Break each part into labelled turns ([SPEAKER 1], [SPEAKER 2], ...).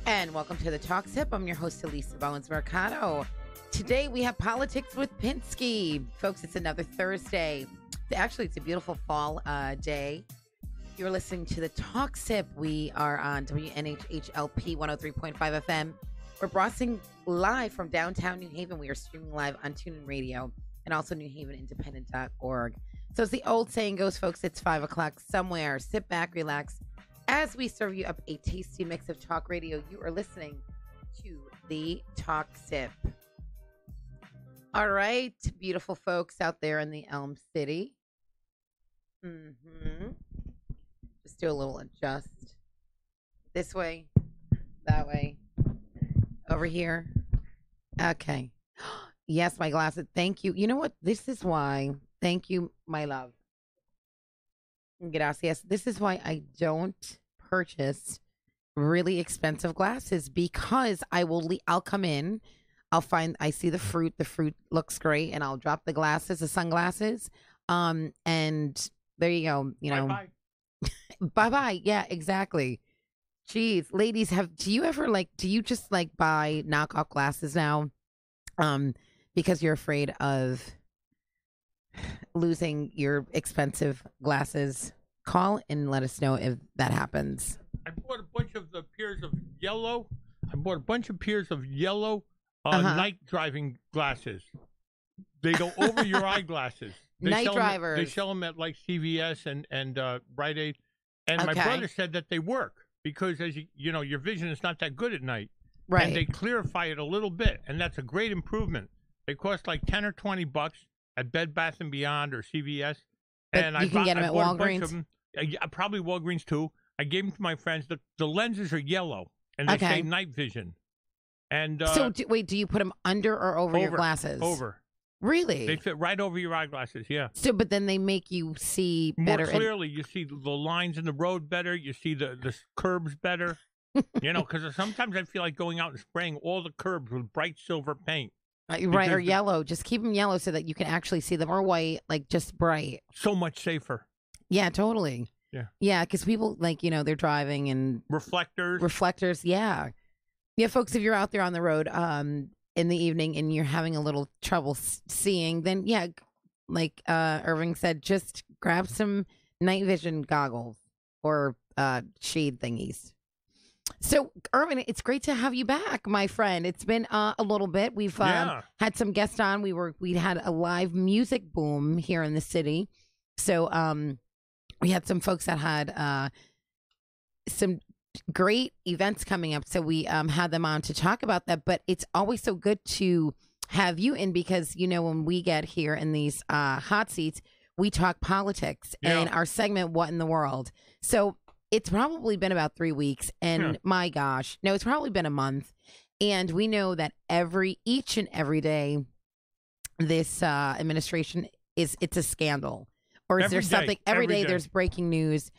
[SPEAKER 1] And welcome to the Talk Sip. I'm your host, Alisa Bowens-Mercado. Today we have politics with Pinsky. Folks, it's another Thursday. Actually, it's a beautiful fall day. You're listening to the Talk Sip. We are on WNHHLP 103.5 FM. We're broadcasting live from downtown New Haven. We are streaming live on TuneIn Radio and also newhavenindependent.org. So as the old saying goes, folks, it's 5 o'clock somewhere. Sit back, relax. As we serve you up a tasty mix of talk radio, you are listening to the Talk Sip. All right, beautiful folks out there in the Elm City. Just do a little adjust. This way, that way, over here. Okay. Yes, my glasses. Thank you. You know what? This is why. Thank you, my love. Gracias. This is why I don't purchase really expensive glasses, because I'll come in, I see the fruit looks great, and I'll drop the sunglasses, and there you go, bye bye. Yeah, exactly. Jeez, ladies, do you just buy knockoff glasses now, because you're afraid of losing your expensive glasses? Call and let us know if that happens.
[SPEAKER 2] I bought a bunch of the pairs of yellow. Night driving glasses. They go over your eyeglasses.
[SPEAKER 1] Night drivers.
[SPEAKER 2] They sell them at CVS and Rite Aid. And my brother said that they work because, as your vision is not that good at night.
[SPEAKER 1] Right.
[SPEAKER 2] And they clarify it a little bit, and that's a great improvement. They cost $10 or $20 at Bed Bath & Beyond or CVS.
[SPEAKER 1] But
[SPEAKER 2] and
[SPEAKER 1] you can get them at Walgreens.
[SPEAKER 2] Probably Walgreens too. I gave them to my friends. The lenses are yellow, and they say night vision. And
[SPEAKER 1] so, do you put them under or over your glasses?
[SPEAKER 2] Over.
[SPEAKER 1] Really?
[SPEAKER 2] They fit right over your eyeglasses. Yeah.
[SPEAKER 1] So, but then they make you see better.
[SPEAKER 2] More clearly, you see the lines in the road better. You see the curbs better. Because sometimes I feel like going out and spraying all the curbs with bright silver paint.
[SPEAKER 1] Right, or yellow. Just keep them yellow so that you can actually see them, or white, just bright.
[SPEAKER 2] So much safer.
[SPEAKER 1] Yeah, totally.
[SPEAKER 2] Yeah.
[SPEAKER 1] Yeah, because people, they're driving and... Reflectors, yeah. Yeah, folks, if you're out there on the road in the evening and you're having a little trouble seeing, then, yeah, like Irving said, just grab some night vision goggles or shade thingies. So, Irvin, it's great to have you back, my friend. It's been a little bit. We've had some guests on. We had a live music boom here in the city. So, we had some folks that had some great events coming up. So we had them on to talk about that. But it's always so good to have you in because, when we get here in these hot seats, we talk politics and our segment, What in the World? So it's probably been about 3 weeks. And my gosh, no, it's probably been a month. And we know that each and every day, this administration it's a scandal. Or is there something every day there's breaking news?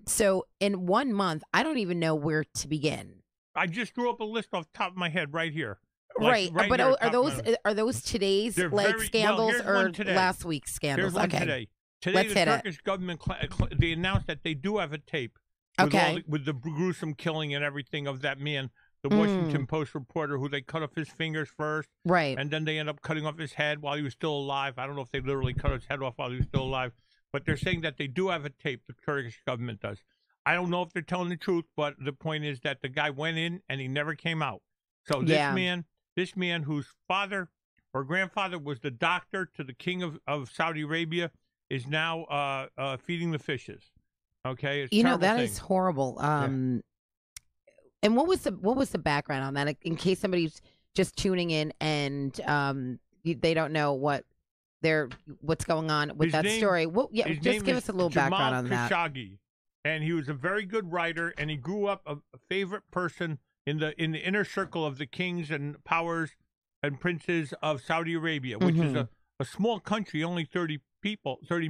[SPEAKER 1] So in 1 month, I don't even know where to begin.
[SPEAKER 2] I just drew up a list off the top of my head right here.
[SPEAKER 1] But are those today's scandals or last week's scandals?
[SPEAKER 2] Here's one today. Today the Turkish government they announced that they do have a tape with the gruesome killing and everything of that man, the Washington Post reporter who they cut off his fingers first.
[SPEAKER 1] Right.
[SPEAKER 2] And then they end up cutting off his head while he was still alive. I don't know if they literally cut his head off while he was still alive. but they're saying that they do have a tape. The Turkish government does. I don't know if they're telling the truth, but the point is that the guy went in and he never came out. So this man whose father or grandfather was the doctor to the king of Saudi Arabia is now feeding the fishes. Okay, it's
[SPEAKER 1] that is horrible. And what was the background on that? In case somebody's just tuning in and they don't know what's going on with that story. Well, just give us a little background on that.
[SPEAKER 2] Khashoggi, and he was a very good writer, and he grew up a favorite person in the inner circle of the kings and powers and princes of Saudi Arabia, which is a small country, only 30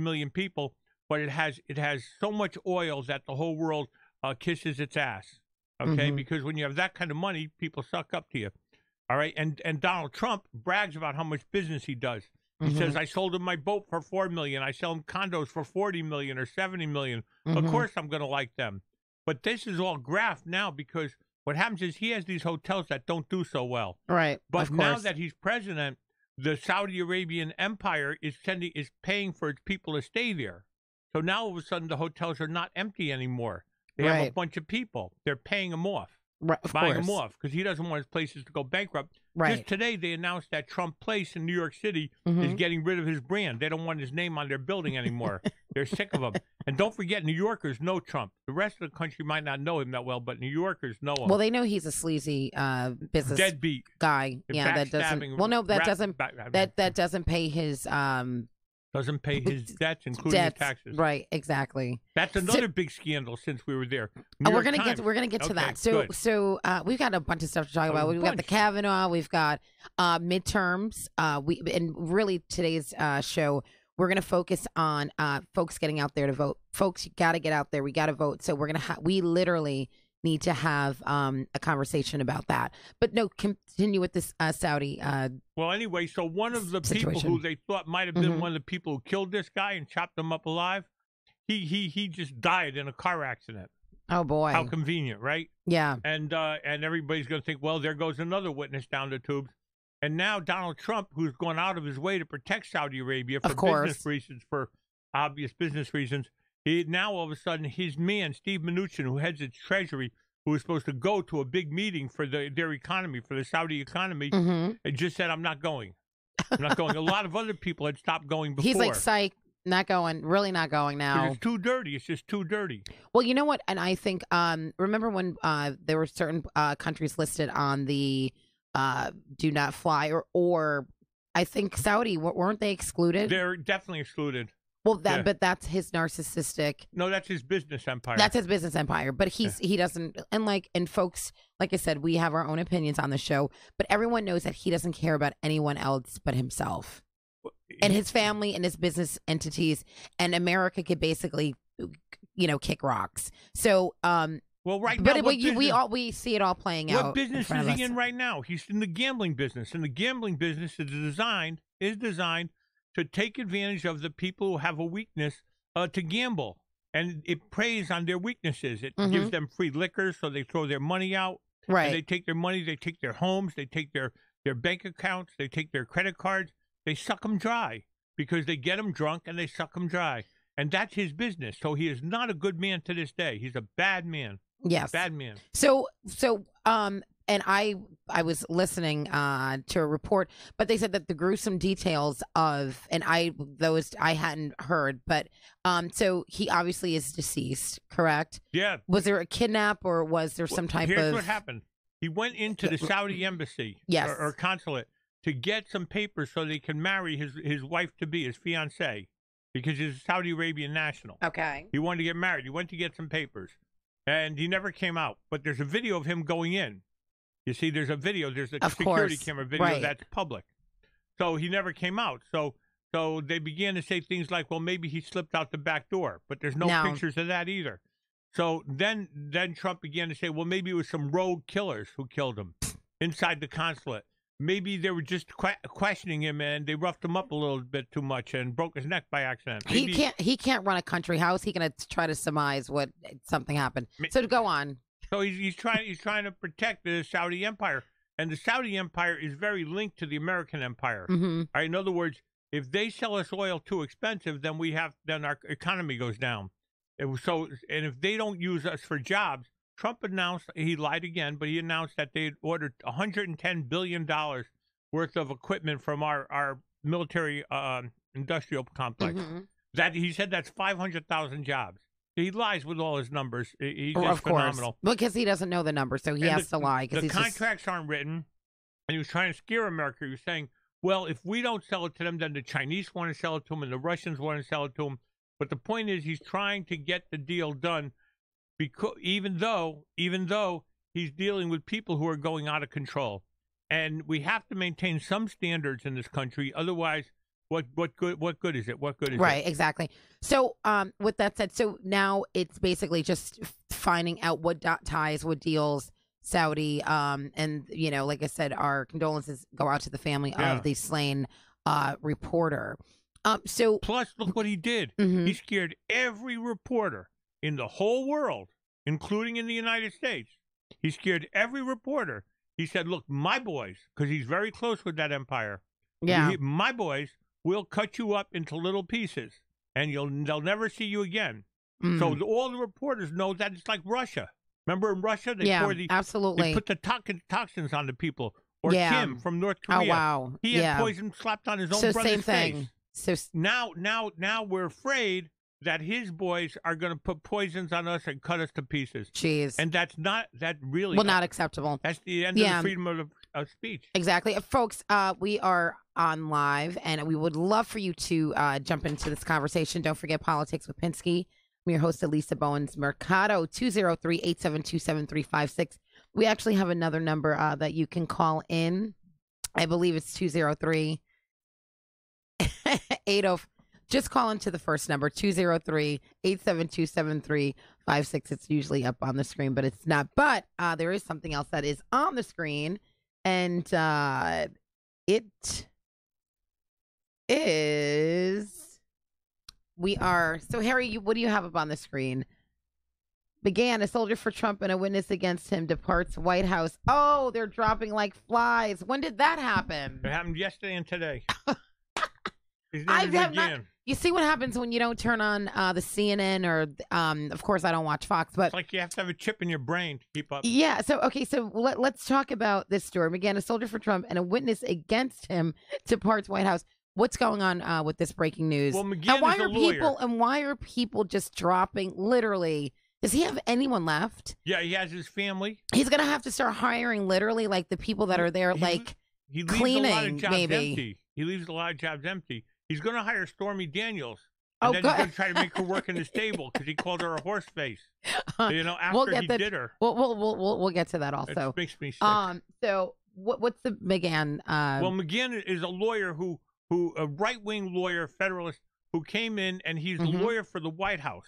[SPEAKER 2] million people, but it has so much oil that the whole world kisses its ass. Okay, because when you have that kind of money, people suck up to you. All right, and Donald Trump brags about how much business he does. He says, I sold him my boat for $4 million. I sell him condos for $40 million or $70 million. Of course I'm going to like them. But this is all graft now because what happens is he has these hotels that don't do so well.
[SPEAKER 1] Right.
[SPEAKER 2] But now that he's president, the Saudi Arabian empire is paying for its people to stay there. So now all of a sudden the hotels are not empty anymore. They have a bunch of people. They're paying them off. Buying him off because he doesn't want his places to go bankrupt.
[SPEAKER 1] Right.
[SPEAKER 2] Just today, they announced that Trump Place in New York City is getting rid of his brand. They don't want his name on their building anymore. They're sick of him. And don't forget, New Yorkers know Trump. The rest of the country might not know him that well, but New Yorkers know him.
[SPEAKER 1] Well, they know he's a sleazy business
[SPEAKER 2] deadbeat
[SPEAKER 1] guy. Yeah, that doesn't. Well, no, that doesn't pay his.
[SPEAKER 2] Doesn't pay his debts, including his taxes.
[SPEAKER 1] Right, exactly.
[SPEAKER 2] That's another big scandal since we were there.
[SPEAKER 1] We're gonna get to that. So we've got a bunch of stuff to talk about. We've got the Kavanaugh. We've got midterms. And really today's show we're gonna focus on folks getting out there to vote. Folks, you got to get out there. We got to vote. So we're gonna we literally need to have a conversation about that. But no, continue with this Saudi.
[SPEAKER 2] Well, anyway, so one of the people who they thought might have been one of the people who killed this guy and chopped him up alive, he just died in a car accident.
[SPEAKER 1] Oh boy!
[SPEAKER 2] How convenient, right?
[SPEAKER 1] Yeah.
[SPEAKER 2] And everybody's going to think, well, there goes another witness down the tubes. And now Donald Trump, who's gone out of his way to protect Saudi Arabia for business reasons, for obvious business reasons. Now, all of a sudden, his man, Steve Mnuchin, who heads its treasury, who was supposed to go to a big meeting for their economy, for the Saudi economy, and just said, I'm not going. I'm not going. A lot of other people had stopped going before.
[SPEAKER 1] He's like, psych, not going, really not going now.
[SPEAKER 2] It's too dirty. It's just too dirty.
[SPEAKER 1] Well, you know what? And I think, remember when there were certain countries listed on the do not fly, or I think Saudi, weren't they excluded?
[SPEAKER 2] They're definitely excluded.
[SPEAKER 1] Well, but that's his narcissistic.
[SPEAKER 2] No, that's his business empire.
[SPEAKER 1] That's his business empire. But he doesn't, and folks, like I said, we have our own opinions on the show, but everyone knows that he doesn't care about anyone else but himself and his family and his business entities. And America could basically, kick rocks. So,
[SPEAKER 2] well, right now,
[SPEAKER 1] we see it all playing out.
[SPEAKER 2] What business is he in right now? He's in the gambling business, and the gambling business is designed to take advantage of the people who have a weakness to gamble. And it preys on their weaknesses. It gives them free liquor, so they throw their money out.
[SPEAKER 1] Right.
[SPEAKER 2] And they take their money, they take their homes, they take their bank accounts, they take their credit cards. They suck them dry because they get them drunk and they suck them dry. And that's his business. So he is not a good man to this day. He's a bad man.
[SPEAKER 1] Yes.
[SPEAKER 2] Bad man.
[SPEAKER 1] So and I was listening to a report, but they said that the gruesome details of, and those I hadn't heard, but so he obviously is deceased, correct?
[SPEAKER 2] Yeah.
[SPEAKER 1] Was there a kidnap or was there some type of?
[SPEAKER 2] Here's what happened. He went into the Saudi embassy or consulate to get some papers so they can marry his wife to be, his fiancée, because he's a Saudi Arabian national.
[SPEAKER 1] Okay.
[SPEAKER 2] He wanted to get married. He went to get some papers, and he never came out. But there's a video of him going in. You see, there's a video. There's a security camera video that's public. So he never came out. So they began to say things like, well, maybe he slipped out the back door. But there's no pictures of that either. So then Trump began to say, well, maybe it was some rogue killers who killed him inside the consulate. Maybe they were just questioning him and they roughed him up a little bit too much and broke his neck by accident. Maybe,
[SPEAKER 1] he can't run a country. How is he going to try to surmise what something happened? So go on.
[SPEAKER 2] So he's trying to protect the Saudi empire, and the Saudi empire is very linked to the American empire.
[SPEAKER 1] Mm-hmm.
[SPEAKER 2] Right? In other words, if they sell us oil too expensive, then our economy goes down. And if they don't use us for jobs, Trump announced, he lied again, but he announced that they had ordered $110 billion worth of equipment from our military industrial complex. That he said that's 500,000 jobs. He lies with all his numbers. He's just phenomenal.
[SPEAKER 1] Because he doesn't know the numbers, so he has to lie.
[SPEAKER 2] The contracts aren't written, and he was trying to scare America. He was saying, well, if we don't sell it to them, then the Chinese want to sell it to them, and the Russians want to sell it to them. But the point is, he's trying to get the deal done, because even though he's dealing with people who are going out of control, and we have to maintain some standards in this country. Otherwise, what good is it? What good is it?
[SPEAKER 1] Right, exactly. So, with that said, so now it's basically just finding out what ties, what deals Saudi, and like I said, our condolences go out to the family of the slain reporter. So
[SPEAKER 2] plus, look what he did. He scared every reporter in the whole world, including in the United States. He scared every reporter. He said, look, my boys, because he's very close with that empire.
[SPEAKER 1] Yeah.
[SPEAKER 2] My boys will cut you up into little pieces, and they'll never see you again. So all the reporters know that it's like Russia. Remember in Russia?
[SPEAKER 1] Absolutely.
[SPEAKER 2] They put the toxins on the people. Or Kim from North Korea.
[SPEAKER 1] Oh, wow.
[SPEAKER 2] He had poison slapped on his own brother's
[SPEAKER 1] same thing.
[SPEAKER 2] face.
[SPEAKER 1] So
[SPEAKER 2] now we're afraid that his boys are going to put poisons on us and cut us to pieces.
[SPEAKER 1] Jeez.
[SPEAKER 2] And that's not
[SPEAKER 1] not acceptable.
[SPEAKER 2] That's the end of the freedom of speech.
[SPEAKER 1] Exactly. Folks, we are on live, and we would love for you to jump into this conversation. Don't forget Politics with Pinsky. I'm your host, Alisa Bowens-Mercado, 203-872-7356. We actually have another number that you can call in. I believe it's 203-80. Just call into the first number, 203-872-7356. It's usually up on the screen, but it's not. But there is something else that is on the screen, and it is... So Harry, what do you have up on the screen? Began a soldier for Trump and a witness against him departs White House. Oh, they're dropping like flies. When did that happen?
[SPEAKER 2] It happened yesterday and today.
[SPEAKER 1] You see what happens when you don't turn on the CNN or, of course, I don't watch Fox, but
[SPEAKER 2] it's like you have to have a chip in your brain to keep up.
[SPEAKER 1] Yeah. So let's talk about this story. Began a soldier for Trump and a witness against him departs White House. What's going on with this breaking news?
[SPEAKER 2] Well, McGinn is a lawyer.
[SPEAKER 1] Why are people just dropping? Literally, does he have anyone left?
[SPEAKER 2] Yeah, he has his family.
[SPEAKER 1] He's gonna have to start hiring literally like the people that are there,
[SPEAKER 2] he leaves
[SPEAKER 1] cleaning.
[SPEAKER 2] A lot of jobs
[SPEAKER 1] maybe
[SPEAKER 2] empty. He leaves a lot of jobs empty. He's gonna hire Stormy Daniels. And then he's gonna try to make her work in the stable because he called her a horse face. After he did her.
[SPEAKER 1] We'll get to that also.
[SPEAKER 2] It makes me sick.
[SPEAKER 1] So what's the McGann?
[SPEAKER 2] Well, McGann is a lawyer a right-wing lawyer, federalist, who came in, and he's the lawyer for the White House.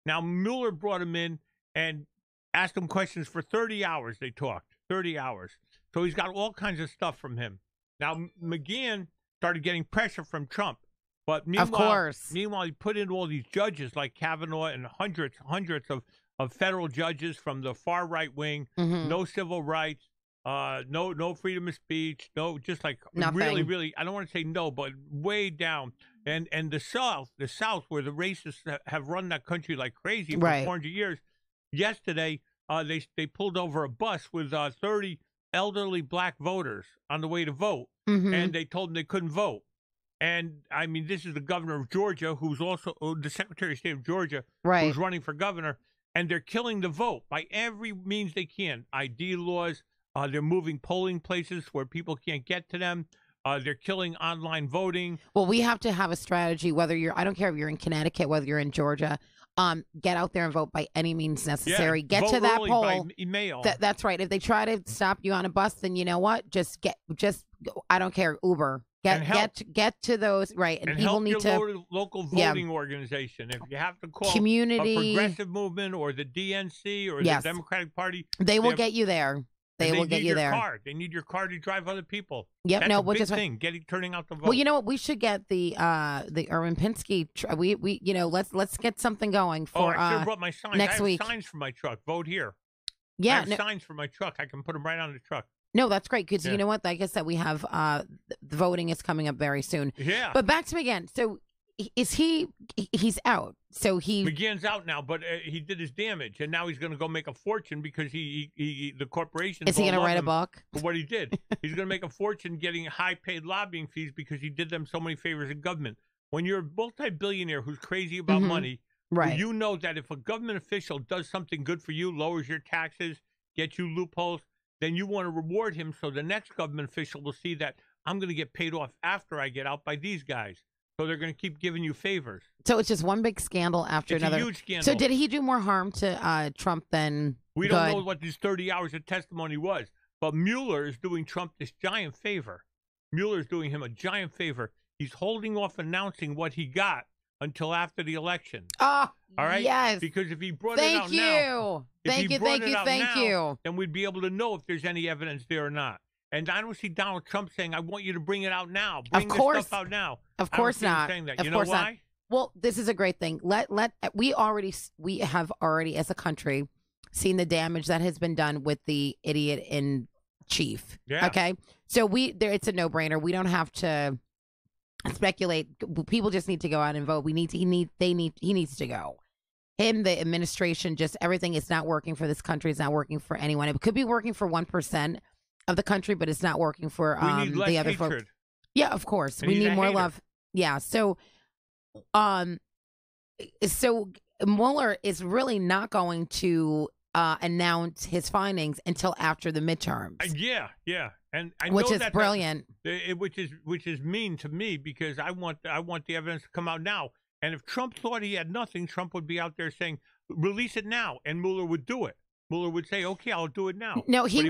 [SPEAKER 2] Now, Mueller brought him in and asked him questions for 30 hours. They talked 30 hours. So he's got all kinds of stuff from him. Now, McGann started getting pressure from Trump. But meanwhile, he put in all these judges like Kavanaugh and hundreds of federal judges from the far right wing, no civil rights, no freedom of speech, no, just like
[SPEAKER 1] nothing.
[SPEAKER 2] really, I don't want to say no, but way down. And the South where the racists have run that country like crazy for 400 years. Yesterday, they pulled over a bus with 30 elderly black voters on the way to vote, and they told them they couldn't vote. And I mean, this is the governor of Georgia, who's also the Secretary of State of Georgia, who's running for governor, and they're killing the vote by every means they can. ID laws. They're moving polling places where people can't get to them. They're killing online voting.
[SPEAKER 1] Well, we have to have a strategy, I don't care if you're in Connecticut, whether you're in Georgia, get out there and vote by any means necessary. Get to that poll.
[SPEAKER 2] By email.
[SPEAKER 1] That's right. If they try to stop you on a bus, then you know what? Just I don't care, Uber. Get to those, right? And people
[SPEAKER 2] help
[SPEAKER 1] need
[SPEAKER 2] your
[SPEAKER 1] to
[SPEAKER 2] local voting organization. If you have to call
[SPEAKER 1] community,
[SPEAKER 2] a progressive movement or the DNC or the Democratic Party,
[SPEAKER 1] they will get you there. They will get you there.
[SPEAKER 2] They need your car to drive other people.
[SPEAKER 1] Yep.
[SPEAKER 2] That's a big thing. Turning out the vote.
[SPEAKER 1] Well, you know what? We should get the Irwin Pinsky. Let's get something going for
[SPEAKER 2] I should have brought my signs.
[SPEAKER 1] next
[SPEAKER 2] I have
[SPEAKER 1] week.
[SPEAKER 2] Signs for my truck. Vote here.
[SPEAKER 1] Yeah.
[SPEAKER 2] I have signs for my truck. I can put them right on the truck.
[SPEAKER 1] No, that's great because you know what? Like I said, we have the voting is coming up very soon.
[SPEAKER 2] Yeah.
[SPEAKER 1] But back to McGahn. So is he's out. So
[SPEAKER 2] McGahn's out now, but he did his damage, and now he's going to go make a fortune because the corporation
[SPEAKER 1] is he going to write a book
[SPEAKER 2] for what he did? He's going to make a fortune getting high-paid lobbying fees because he did them so many favors in government. When you're a multi-billionaire who's crazy about money,
[SPEAKER 1] right?
[SPEAKER 2] You know that if a government official does something good for you, lowers your taxes, gets you loopholes, then you want to reward him. So the next government official will see that I'm going to get paid off after I get out by these guys. So they're going to keep giving you favors.
[SPEAKER 1] So it's just one big scandal after another.
[SPEAKER 2] It's a huge scandal.
[SPEAKER 1] So did he do more harm to Trump than
[SPEAKER 2] We don't know what his 30 hours of testimony was. But Mueller is doing Trump this giant favor. Mueller is doing him a giant favor. He's holding off announcing what he got until after the election.
[SPEAKER 1] Oh,
[SPEAKER 2] all right?
[SPEAKER 1] Yes.
[SPEAKER 2] Because if he brought it out now,
[SPEAKER 1] thank you,
[SPEAKER 2] then we'd be able to know if there's any evidence there or not. And I don't see Donald Trump saying, I want you to bring it out now. Bring this stuff out now.
[SPEAKER 1] Of course not.
[SPEAKER 2] Saying that.
[SPEAKER 1] Of
[SPEAKER 2] you
[SPEAKER 1] course
[SPEAKER 2] know why?
[SPEAKER 1] Not. Well, this is a great thing. We have already as a country seen the damage that has been done with the idiot in chief.
[SPEAKER 2] Yeah.
[SPEAKER 1] Okay. So it's a no-brainer. We don't have to speculate. People just need to go out and vote. He needs to go. The administration, just everything is not working for this country. It's not working for anyone. It could be working for 1% of the country, but it's not working for the other folks. Yeah, of course. We need more love. Yeah. So Mueller is really not going to announce his findings until after the midterms.
[SPEAKER 2] Yeah. And I
[SPEAKER 1] which
[SPEAKER 2] know
[SPEAKER 1] is brilliant.
[SPEAKER 2] Which is mean to me because I want the evidence to come out now. And if Trump thought he had nothing, Trump would be out there saying, "Release it now," and Mueller would do it. Mueller would say, "Okay, I'll do it now."
[SPEAKER 1] No, this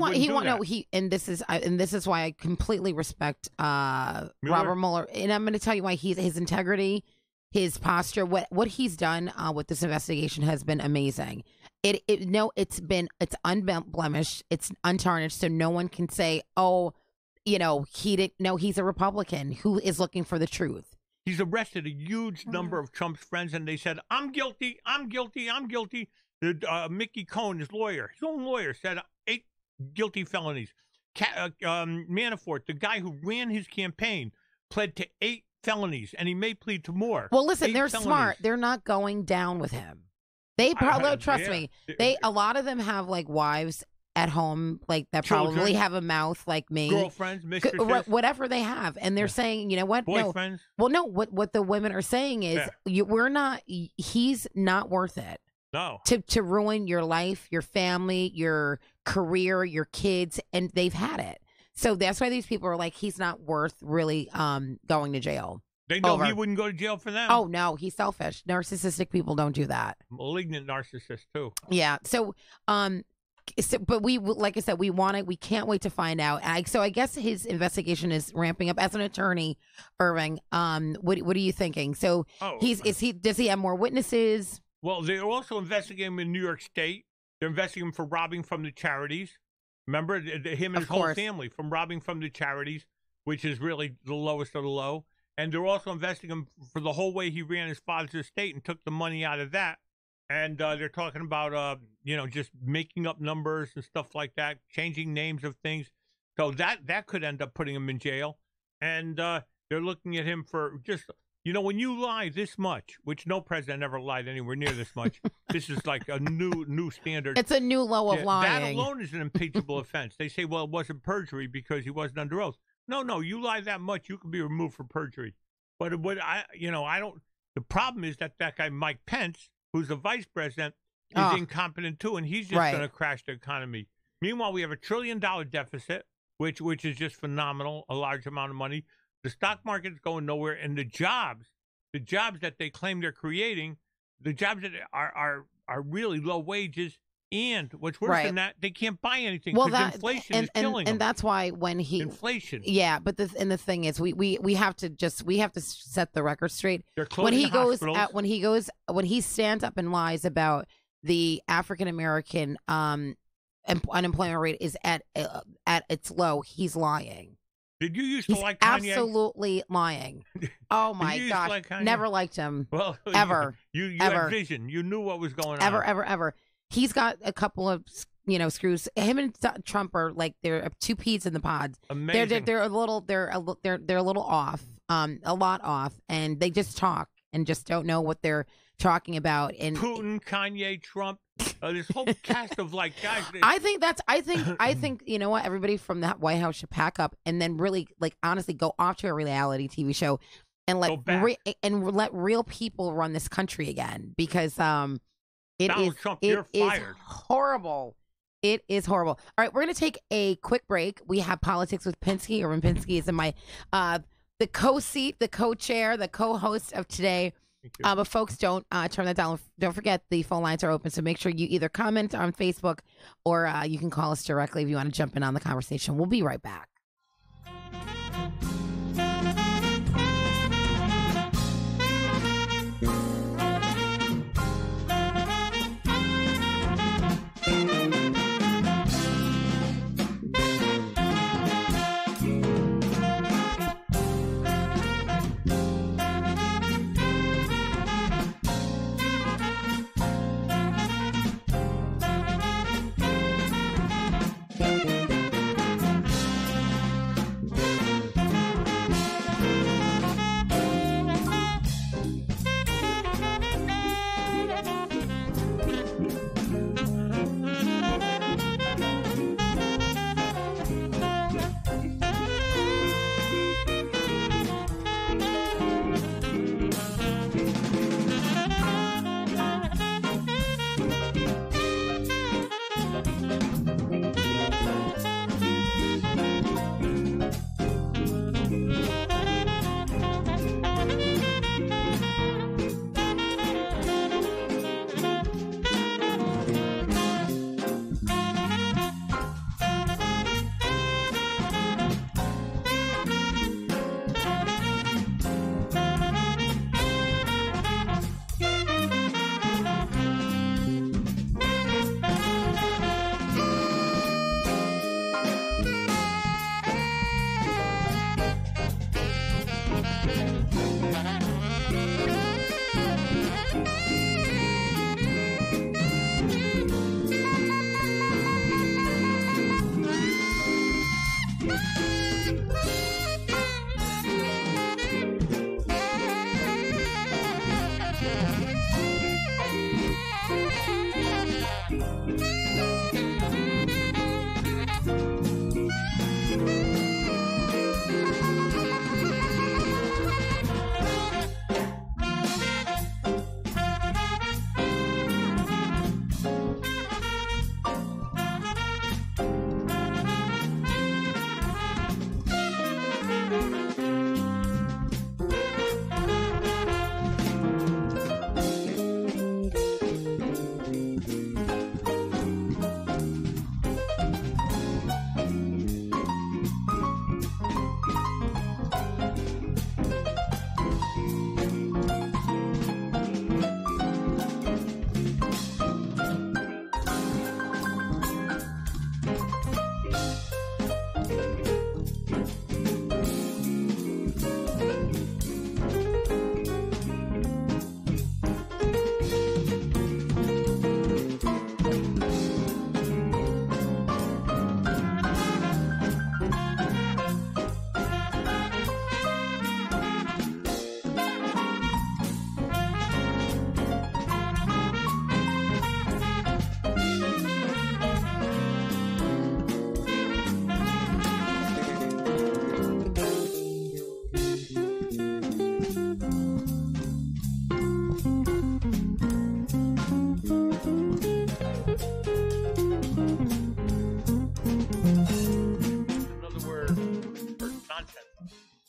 [SPEAKER 1] is why I completely respect Robert Mueller, and I'm going to tell you why. His integrity, his posture, what he's done with this investigation has been amazing. It's unblemished, it's untarnished, so no one can say, "Oh, he didn't." No, he's a Republican who is looking for the truth.
[SPEAKER 2] He's arrested a huge number of Trump's friends, and they said, "I'm guilty, I'm guilty, I'm guilty." Mickey Cohen, his own lawyer, said 8 guilty felonies. Manafort, the guy who ran his campaign, pled to 8 felonies, and he may plead to more.
[SPEAKER 1] Well, listen, they're smart. They're not going down with him. They probably trust me. A lot of them have like wives at home, like that probably have a mouth like me,
[SPEAKER 2] girlfriends, mistresses,
[SPEAKER 1] whatever they have, and they're saying, you know what,
[SPEAKER 2] boyfriends.
[SPEAKER 1] No, what the women are saying is, he's not worth it.
[SPEAKER 2] No,
[SPEAKER 1] to ruin your life, your family, your career, your kids, and they've had it. So that's why these people are like, he's not worth really going to jail.
[SPEAKER 2] They know he wouldn't go to jail for them.
[SPEAKER 1] Oh no, he's selfish. Narcissistic people don't do that.
[SPEAKER 2] Malignant narcissist too.
[SPEAKER 1] Yeah. So but we, like I said, we want it. We can't wait to find out. So I guess his investigation is ramping up. As an attorney, Irving, what are you thinking? So does he have more witnesses?
[SPEAKER 2] Well, they're also investigating him in New York State. They're investigating him for robbing from the charities. Remember, him and his whole family from robbing from the charities, which is really the lowest of the low. And they're also investigating him for the whole way he ran his father's estate and took the money out of that. And they're talking about, just making up numbers and stuff like that, changing names of things. So that could end up putting him in jail. And they're looking at him for just, when you lie this much, which no president ever lied anywhere near this much, this is like a new standard.
[SPEAKER 1] It's a new low of lying.
[SPEAKER 2] That alone is an impeachable offense. They say, well, it wasn't perjury because he wasn't under oath. No, you lie that much, you can be removed for perjury. But I don't. The problem is that guy Mike Pence, who's the vice president, is incompetent too, and he's just going to crash the economy. Meanwhile, we have $1 trillion deficit, which is just phenomenal, a large amount of money. The stock market's going nowhere, and the jobs that they claim they're creating, the jobs that are really low wages. And what's worse than that, they can't buy anything because inflation is killing them.
[SPEAKER 1] And that's why when
[SPEAKER 2] inflation.
[SPEAKER 1] Yeah, but the thing is, we have to set the record straight.
[SPEAKER 2] They're closing hospitals.
[SPEAKER 1] When he stands up and lies about the African American unemployment rate is at its low, he's lying.
[SPEAKER 2] Did you used to like Kanye?
[SPEAKER 1] Absolutely lying. Oh my gosh, never liked him.
[SPEAKER 2] Well,
[SPEAKER 1] ever.
[SPEAKER 2] You had vision. You knew what was going on.
[SPEAKER 1] Ever. He's got a couple of, screws. Him and Trump are like they're two peas in the pods.
[SPEAKER 2] Amazing.
[SPEAKER 1] They're a little off, a lot off, and they just talk and just don't know what they're talking about. And
[SPEAKER 2] Putin, Kanye, Trump, this whole cast of like guys.
[SPEAKER 1] I think you know what? Everybody from that White House should pack up and then really, like, honestly, go off to a reality TV show and let real people run this country again, because
[SPEAKER 2] Donald Trump, you're fired.
[SPEAKER 1] Horrible. It is horrible. All right, we're going to take a quick break. We have Politics with Pinsky. Irvin Pinsky is in my the co-seat, the co-chair, the co-host of today. But folks, don't turn that down. Don't forget the phone lines are open, so make sure you either comment on Facebook or you can call us directly if you want to jump in on the conversation. We'll be right back.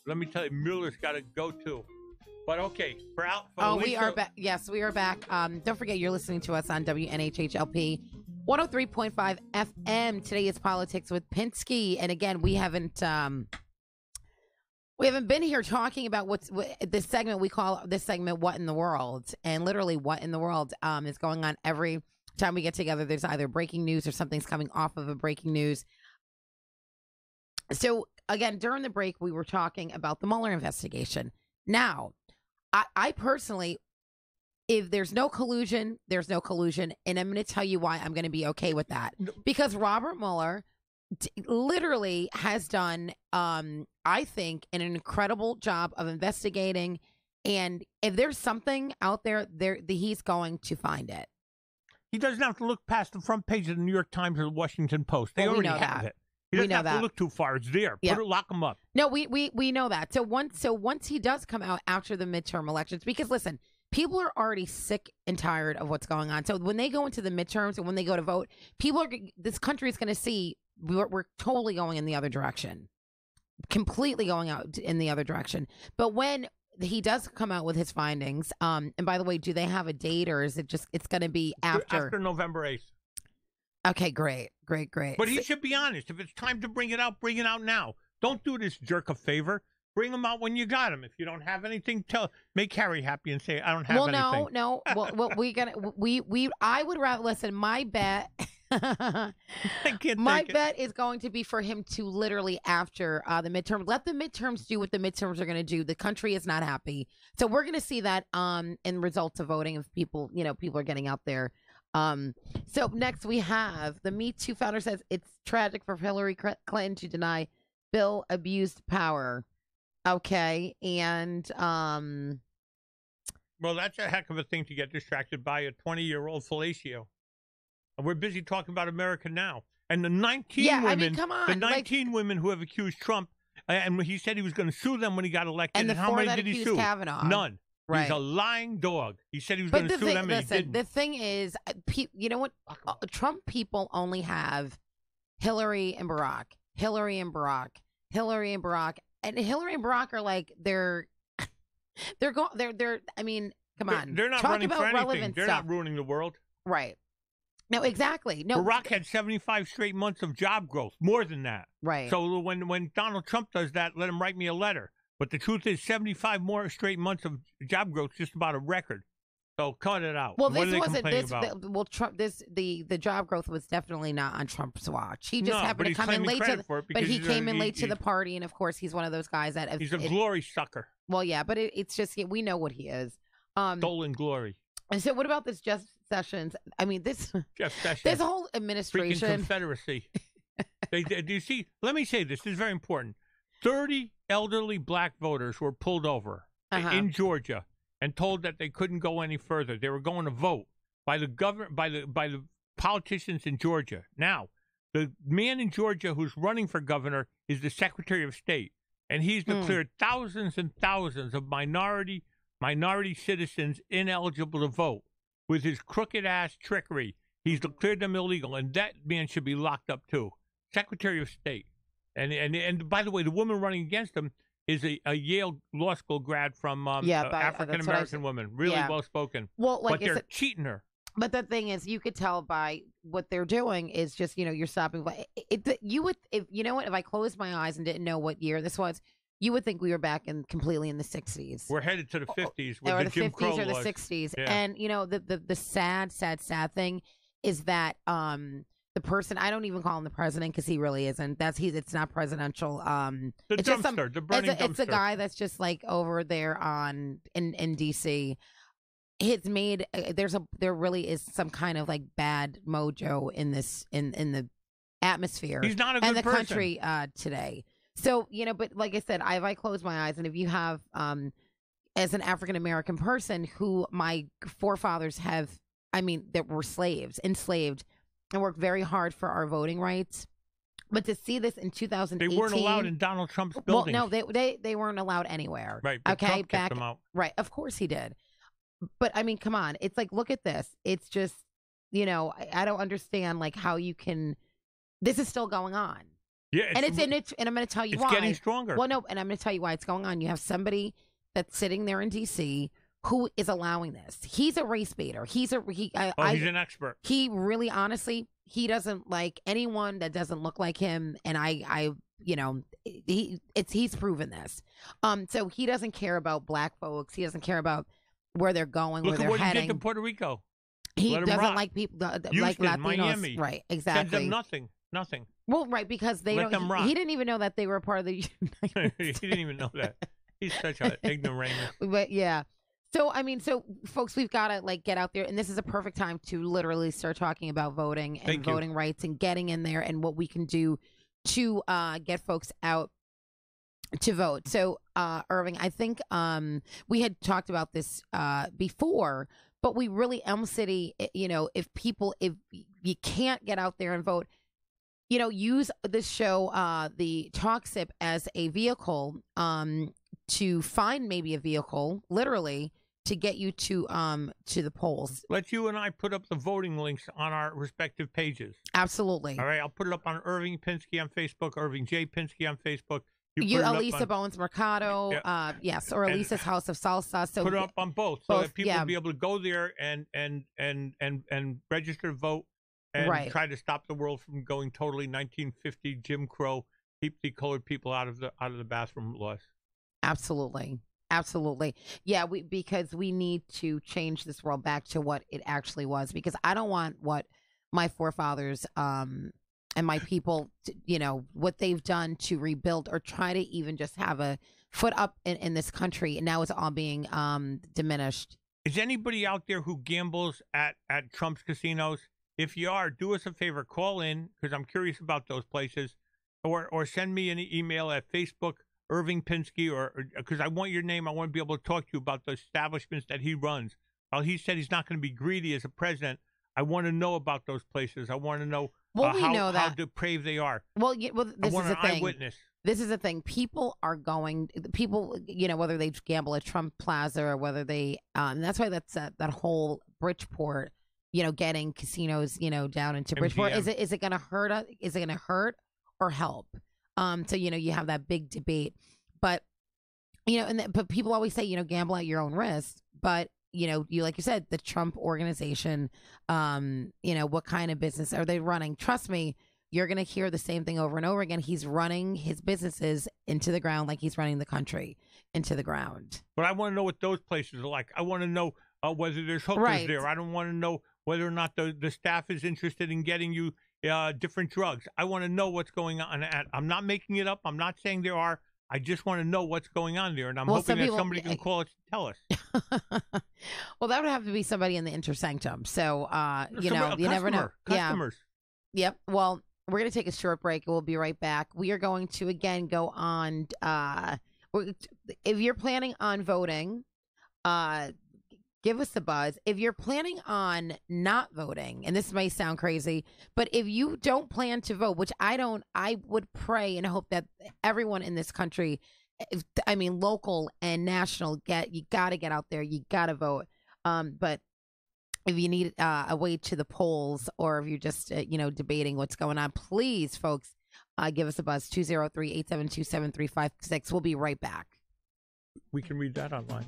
[SPEAKER 2] Let me tell you, Mueller's got to go too. But okay, for
[SPEAKER 1] Alisa, we are back. Yes, we are back. Don't forget, you're listening to us on WNHHLP 103.5 FM. Today is Politics with Pinsky, and again, we haven't been here talking about this segment we call "What in the World," and literally, what in the world is going on every time we get together. There's either breaking news or something's coming off of a breaking news. So again, during the break, we were talking about the Mueller investigation. Now, I personally, if there's no collusion, there's no collusion. And I'm going to tell you why I'm going to be okay with that. Because Robert Mueller literally has done, I think, an incredible job of investigating. And if there's something out there, he's going to find it.
[SPEAKER 2] He doesn't have to look past the front page of the New York Times or the Washington Post. They already have it. He doesn't have to look too far. It's there. Yep. Lock him up.
[SPEAKER 1] No, we know that. So once he does come out after the midterm elections, because listen, people are already sick and tired of what's going on. So when they go into the midterms and when they go to vote, this country is going to see we're totally going in the other direction, completely going out in the other direction. But when he does come out with his findings, and by the way, do they have a date, or is it just it's going to be after
[SPEAKER 2] November 8th?
[SPEAKER 1] Okay, great.
[SPEAKER 2] But he should be honest. If it's time to bring it out now. Don't do this jerk a favor. Bring them out when you got them. If you don't have anything, make Harry happy and say, I don't have anything.
[SPEAKER 1] No. Well, I would rather, listen, my bet, bet is going to be for him to literally after the midterm, let the midterms do what the midterms are going to do. The country is not happy. So we're going to see that in results of voting if people are getting out there. So next we have the Me Too founder says it's tragic for Hillary Clinton to deny Bill abused power. Okay, and
[SPEAKER 2] well, that's a heck of a thing to get distracted by a 20-year-old fellatio. And we're busy talking about America now. And the 19 women,
[SPEAKER 1] I mean, come on,
[SPEAKER 2] the 19 women who have accused Trump, and he said he was going to sue them when he got elected.
[SPEAKER 1] And
[SPEAKER 2] how many did he sue?
[SPEAKER 1] Kavanaugh.
[SPEAKER 2] None.
[SPEAKER 1] Right.
[SPEAKER 2] He's a lying dog. He said he was going to sue them, and he didn't.
[SPEAKER 1] The thing is, you know what? Trump people only have Hillary and Barack, Hillary and Barack, Hillary and Barack, and Hillary and Barack are like they're. I mean, come on.
[SPEAKER 2] They're not running for anything. They're not ruining the world.
[SPEAKER 1] Right. No, exactly. No.
[SPEAKER 2] Barack had 75 straight months of job growth, more than that.
[SPEAKER 1] Right.
[SPEAKER 2] So when Donald Trump does that, let him write me a letter. But the truth is, 75 more straight months of job growth is just about a record. So cut it out.
[SPEAKER 1] Well, this wasn't this. Trump. The job growth was definitely not on Trump's watch. He just happened to come in late to. But he came in late to the party, and of course, he's one of those guys that
[SPEAKER 2] he's a glory sucker.
[SPEAKER 1] Well, yeah, but it's just we know what he is.
[SPEAKER 2] Stolen glory.
[SPEAKER 1] And so, what about this Jeff Sessions? I mean, this
[SPEAKER 2] Jeff Sessions.
[SPEAKER 1] This whole administration.
[SPEAKER 2] Freaking Confederacy. Do you see? Let me say this. This is very important. 30 elderly black voters were pulled over in Georgia and told that they couldn't go any further. They were going to vote by the politicians in Georgia. Now, the man in Georgia who's running for governor is the Secretary of State, and he's declared thousands and thousands of minority citizens ineligible to vote with his crooked ass trickery. He's declared them illegal, and that man should be locked up too. Secretary of State. And by the way, the woman running against him is a Yale Law School grad from African-American woman. Really well-spoken.
[SPEAKER 1] Well,
[SPEAKER 2] but they're cheating her.
[SPEAKER 1] But the thing is, you could tell by what they're doing is just, you're stopping. If I closed my eyes and didn't know what year this was, you would think we were back completely in the 60s.
[SPEAKER 2] We're headed to the 50s
[SPEAKER 1] or
[SPEAKER 2] the Jim
[SPEAKER 1] 50s
[SPEAKER 2] Crow
[SPEAKER 1] or the
[SPEAKER 2] laws.
[SPEAKER 1] 60s.
[SPEAKER 2] Yeah.
[SPEAKER 1] And, the sad thing is that the person, I don't even call him the president because he really isn't. It's not presidential.
[SPEAKER 2] The dumpster, the burning dumpster.
[SPEAKER 1] It's a guy that's just like over there in D.C. It's made there really is some kind of like bad mojo in this in the atmosphere.
[SPEAKER 2] He's not a good
[SPEAKER 1] and the
[SPEAKER 2] person.
[SPEAKER 1] Country today. So but like I said, if I close my eyes and if you have as an African American person who my forefathers that were enslaved. And worked very hard for our voting rights, but to see this in 2018,
[SPEAKER 2] they weren't allowed in Donald Trump's building.
[SPEAKER 1] Well, no, they weren't allowed anywhere.
[SPEAKER 2] Right? But Trump kicked them out.
[SPEAKER 1] Right? Of course he did. But I mean, come on! It's like, look at this. It's just, I don't understand like how you can. This is still going on.
[SPEAKER 2] Yeah,
[SPEAKER 1] and I'm going to tell you why.
[SPEAKER 2] It's getting stronger.
[SPEAKER 1] Well, no, and I'm going to tell you why it's going on. You have somebody that's sitting there in D.C. who is allowing this. He's a race baiter. He's an expert. He really, honestly, he doesn't like anyone that doesn't look like him. And he's proven this. So he doesn't care about black folks. He doesn't care about where they're going, where they're heading. Look at what he did
[SPEAKER 2] to Puerto Rico.
[SPEAKER 1] He doesn't like people
[SPEAKER 2] Houston,
[SPEAKER 1] like Latinos.
[SPEAKER 2] Miami.
[SPEAKER 1] Right, exactly.
[SPEAKER 2] Sends them nothing.
[SPEAKER 1] Well, right, because they
[SPEAKER 2] Let them rock.
[SPEAKER 1] He didn't even know that they were a part of the United
[SPEAKER 2] He didn't even know that. He's such an ignoramus.
[SPEAKER 1] But yeah. So, I mean, so folks, we've got to like get out there, and this is a perfect time to literally start talking about voting and voting rights and getting in there and what we can do to get folks out to vote. So, Irving, I think we had talked about this before, but we really, Elm City, you know, if you can't get out there and vote, you know, use this show, the Talk Sip, as a vehicle to find maybe a vehicle, literally, to get you to the polls.
[SPEAKER 2] Let you and I put up the voting links on our respective pages.
[SPEAKER 1] Absolutely.
[SPEAKER 2] All right, I'll put it up on Irving Pinsky on Facebook, Irving J. Pinsky on Facebook.
[SPEAKER 1] You Alisa Bowens-Mercado, yes, or Alisa's House of Salsa. So
[SPEAKER 2] put it up on both so that people will be able to go there and register to vote and try to stop the world from going totally 1950 Jim Crow, keep the colored people out of the bathroom laws. Absolutely.
[SPEAKER 1] Yeah, because we need to change this world back to what it actually was, because I don't want what my forefathers and my people, you know, what they've done to rebuild or try to even just have a foot up in this country, and now it's all being diminished.
[SPEAKER 2] Is anybody out there who gambles at Trump's casinos? If you are, do us a favor, call in, because I'm curious about those places, or send me an email at Facebook, Irving Pinsky, or because I want your name. I want to be able to talk to you about the establishments that he runs. While he said he's not going to be greedy as a president, I want to know about those places. I want to know, how depraved they are.
[SPEAKER 1] Well, this is the thing. Eyewitness. This is the thing. People, you know, whether they gamble at Trump Plaza or whether they, and that's why that's that whole Bridgeport, you know, getting casinos, you know, down into Bridgeport.
[SPEAKER 2] MGM.
[SPEAKER 1] Is it going to hurt us? Is it going to hurt or help? So, you know, you have that big debate, but, you know, but people always say, you know, gamble at your own risk. But, you know, like you said, the Trump organization, you know, what kind of business are they running? Trust me, you're going to hear the same thing over and over again. He's running his businesses into the ground like he's running the country into the ground.
[SPEAKER 2] But I want to know what those places are like. I want to know whether there's hookers there. I don't want to know whether or not the staff is interested in getting you different drugs. I want to know what's going on. I'm not making it up. I'm not saying there are. I just want to know what's going on there, and I'm hoping that somebody can call us and tell us.
[SPEAKER 1] Well, that would have to be somebody in the intersanctum. So, you never know.
[SPEAKER 2] Customers.
[SPEAKER 1] Yeah. Yep. Well, we're going to take a short break. We'll be right back. We are going to, again, go on. If you're planning on voting, give us a buzz. If you're planning on not voting, and this may sound crazy, but if you don't plan to vote, which I don't, I would pray and hope that everyone in this country, local and national, you got to get out there. You got to vote. But if you need a way to the polls, or if you're just, debating what's going on, please, folks, give us a buzz, 203-872-7356. We'll be right back.
[SPEAKER 2] We can read that online.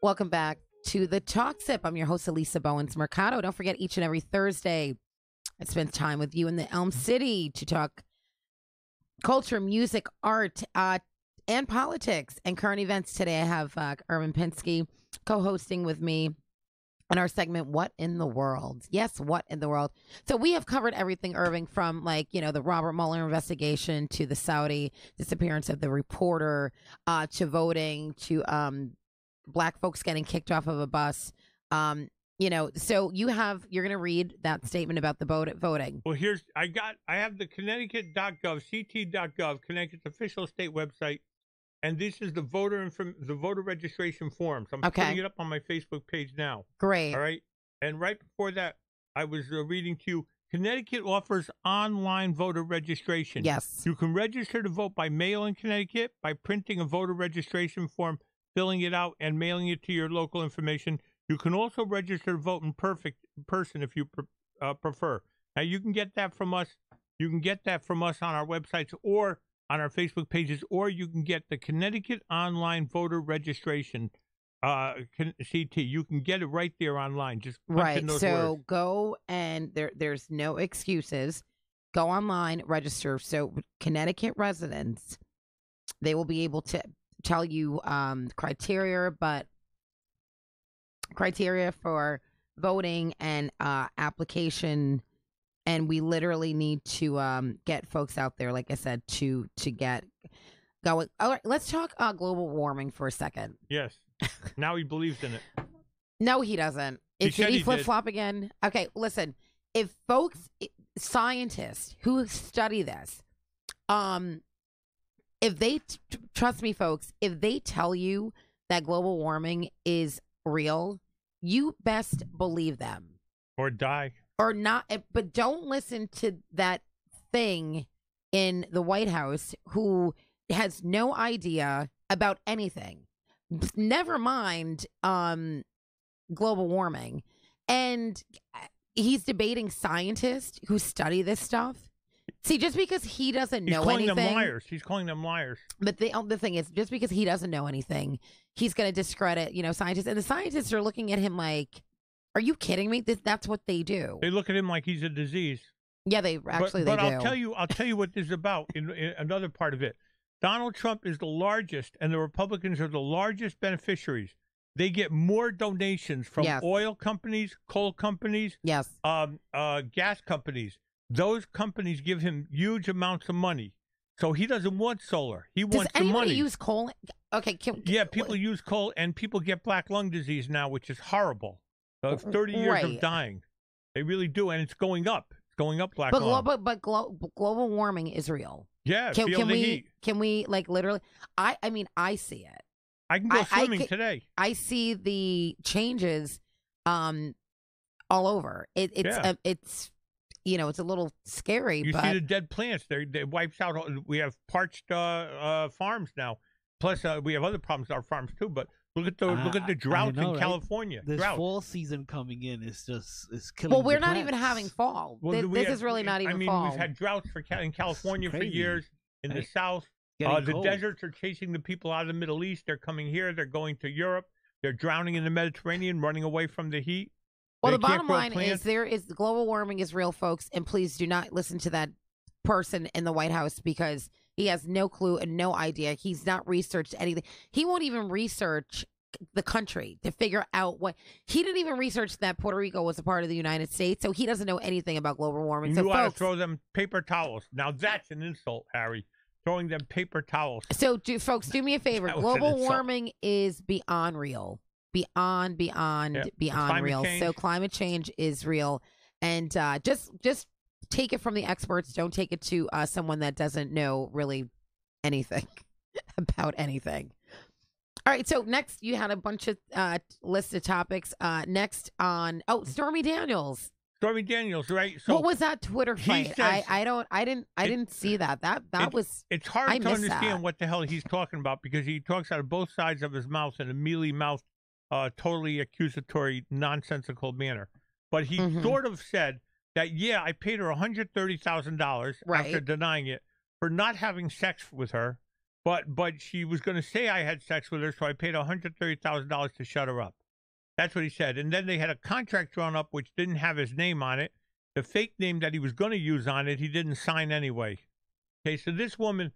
[SPEAKER 1] Welcome back to the Talk Sip. I'm your host, Alisa Bowens-Mercado. Don't forget, each and every Thursday, I spend time with you in the Elm City to talk culture, music, art, and politics and current events. Today, I have Irvin Pinsky co-hosting with me in our segment, What in the World? Yes, what in the world? So we have covered everything, Irving, from the Robert Mueller investigation to the Saudi disappearance of the reporter, to voting, to Black folks getting kicked off of a bus. So you're going to read that statement about the voting.
[SPEAKER 2] Well, I have the Connecticut.gov, ct.gov, Connecticut's official state website, and this is the voter registration forms. I'm putting it up on my Facebook page now.
[SPEAKER 1] Great.
[SPEAKER 2] All right. And right before that, I was reading to you, Connecticut offers online voter registration.
[SPEAKER 1] Yes.
[SPEAKER 2] You can register to vote by mail in Connecticut by printing a voter registration form, filling it out, and mailing it to your local information. You can also register to vote in person if you prefer. Now, you can get that from us. You can get that from us on our websites or on our Facebook pages, or you can get the Connecticut Online Voter Registration, CT. You can get it right there online. Just punch in those words.
[SPEAKER 1] Go and there's no excuses. Go online, register. So Connecticut residents, they will be able to tell you criteria for voting and application, and we literally need to get folks out there, like I said, to get going. All right, let's talk global warming for a second.
[SPEAKER 2] Yes. Now he believes in it.
[SPEAKER 1] No, he doesn't. Did he flip-flop again? Okay, listen. If scientists who study this, if they trust me, folks, if they tell you that global warming is real, you best believe them.
[SPEAKER 2] Or die.
[SPEAKER 1] Or not, but don't listen to that thing in the White House who has no idea about anything. Never mind global warming. And he's debating scientists who study this stuff. See, just because he doesn't know anything.
[SPEAKER 2] He's calling them liars.
[SPEAKER 1] But the thing is, just because he doesn't know anything, he's going to discredit, scientists. And the scientists are looking at him like, are you kidding me? That's what they do.
[SPEAKER 2] They look at him like he's a disease.
[SPEAKER 1] Yeah, they do.
[SPEAKER 2] But I'll tell you what this is about in another part of it. Donald Trump is the largest, and the Republicans are the largest beneficiaries. They get more donations from oil companies, coal companies, gas companies. Those companies give him huge amounts of money. So he doesn't want solar. He wants the money. Does anybody
[SPEAKER 1] use coal? Okay.
[SPEAKER 2] People use coal, and people get black lung disease now, which is horrible. 30 years of dying. They really do, and it's going up. It's going up black lung.
[SPEAKER 1] But global warming is real.
[SPEAKER 2] Yeah,
[SPEAKER 1] can we like literally? I see it.
[SPEAKER 2] I can go swimming today.
[SPEAKER 1] I see the changes all over. It's it's a little scary.
[SPEAKER 2] You see the dead plants. They wipes out. We have parched farms now. Plus, we have other problems with our farms too. But look at the drought in California.
[SPEAKER 3] This fall season coming in is killing.
[SPEAKER 1] Well, we're not even having fall. Well, this is really not even fall.
[SPEAKER 2] We've had droughts in California for years. In the South, the deserts are chasing the people out of the Middle East. They're coming here. They're going to Europe. They're drowning in the Mediterranean, running away from the heat.
[SPEAKER 1] Well, the bottom line is the global warming is real, folks, and please do not listen to that person in the White House because he has no clue and no idea. He's not researched anything. He won't even research the country to figure out what. He didn't even research that Puerto Rico was a part of the United States, so he doesn't know anything about global warming.
[SPEAKER 2] You ought to throw them paper towels. Now that's an insult, Harry. Throwing them paper towels.
[SPEAKER 1] So, folks, do me a favor. Global warming is beyond real. Beyond real.
[SPEAKER 2] Change.
[SPEAKER 1] So climate change is real, and just take it from the experts. Don't take it to someone that doesn't know really anything about anything. All right. So next, you had a bunch of list of topics. Next on Stormy Daniels.
[SPEAKER 2] Stormy Daniels, right? So
[SPEAKER 1] what was that Twitter fight? I didn't see that. That was.
[SPEAKER 2] It's hard to understand what the hell he's talking about because he talks out of both sides of his mouth in a mealy-mouthed, totally accusatory, nonsensical manner. But he sort of said that, I paid her $130,000 after denying it for not having sex with her But she was going to say I had sex with her, so I paid $130,000 to shut her up. That's what he said. And then they had a contract drawn up which didn't have his name on it. The fake name that he was going to use on it, he didn't sign anyway. Okay, so this woman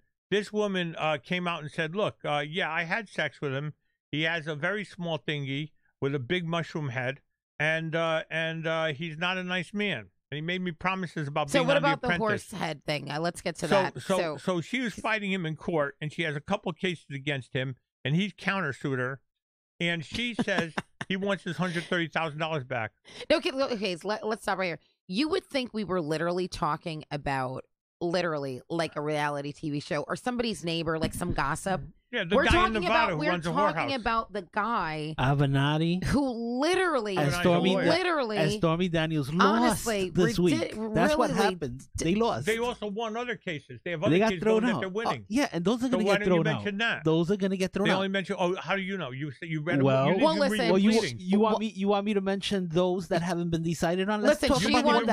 [SPEAKER 2] came out and said, look, yeah, I had sex with him. He has a very small thingy with a big mushroom head, and he's not a nice man. And he made me promises about being on The Apprentice.
[SPEAKER 1] So what about the horse head thing? Let's get to that.
[SPEAKER 2] So she was fighting him in court, and she has a couple of cases against him, and he's countersued her. And she says he wants his $130,000 back.
[SPEAKER 1] Okay, so let's stop right here. You would think we were literally talking about like a reality TV show or somebody's neighbor, like some gossip.
[SPEAKER 2] Yeah, the guy in Nevada who runs a whorehouse.
[SPEAKER 1] We're talking about the guy
[SPEAKER 3] Avenatti,
[SPEAKER 1] who literally,
[SPEAKER 3] and Stormy Daniels lost this week. That's what happens. They lost.
[SPEAKER 2] They also won other cases. They have other cases that they're winning.
[SPEAKER 3] Yeah, and those are going to get thrown out.
[SPEAKER 2] That?
[SPEAKER 3] Those are going to get thrown out.
[SPEAKER 2] They only mention. Oh, how do you know? You read.
[SPEAKER 3] Listen. You want me to mention those that haven't been decided on?
[SPEAKER 1] Listen, she won.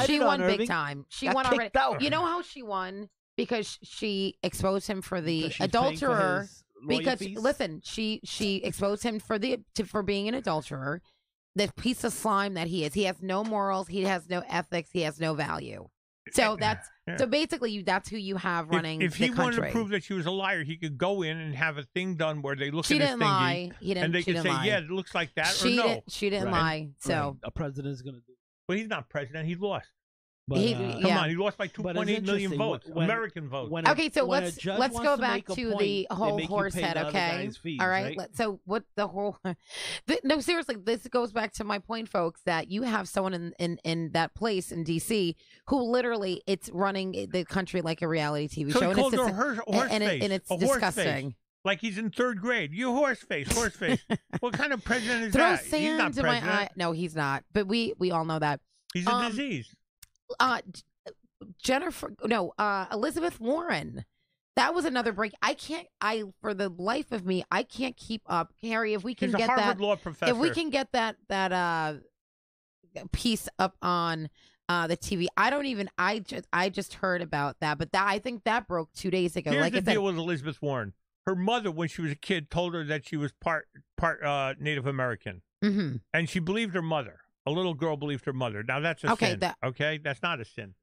[SPEAKER 3] She
[SPEAKER 1] won big time. She won already. You know how she won? Because she exposed him for the adulterer. Because listen, she exposed him for being an adulterer. The piece of slime that he is. He has no morals. He has no ethics. He has no value. So so basically that's who you have running the country.
[SPEAKER 2] If he wanted to prove that she was a liar, he could go in and have a thing done where they look
[SPEAKER 1] at
[SPEAKER 2] his
[SPEAKER 1] thingy. Lie.
[SPEAKER 2] And they could say, yeah, it looks like that, or no.
[SPEAKER 1] She didn't lie. So
[SPEAKER 3] a president is going to do.
[SPEAKER 2] But he's not president. He lost.
[SPEAKER 3] But,
[SPEAKER 2] come on, he lost by 2.8 million votes, American votes.
[SPEAKER 1] Okay, so let's go back to the whole horse head, okay? All right, so what the whole... no, seriously, this goes back to my point, folks, that you have someone in that place in D.C. who literally, it's running the country like a reality TV show.
[SPEAKER 2] He called her horse face.
[SPEAKER 1] And it's disgusting.
[SPEAKER 2] Like he's in third grade. You horse face. What kind of president is
[SPEAKER 1] Throw
[SPEAKER 2] that?
[SPEAKER 1] Sand
[SPEAKER 2] he's not
[SPEAKER 1] to
[SPEAKER 2] president.
[SPEAKER 1] my eye. No, he's not. But we all know that.
[SPEAKER 2] He's a disease.
[SPEAKER 1] Elizabeth Warren. That was another break. For the life of me, I can't keep up. Harry, if we can get
[SPEAKER 2] Harvard law professor.
[SPEAKER 1] If we can get that piece up on the TV. I just heard about that, but I think that broke 2 days ago.
[SPEAKER 2] Here's the deal with Elizabeth Warren. Her mother, when she was a kid, told her that she was part Native American.
[SPEAKER 1] Mm-hmm.
[SPEAKER 2] And she believed her mother. A little girl believed her mother. Now that's a sin. Okay, that's not a sin.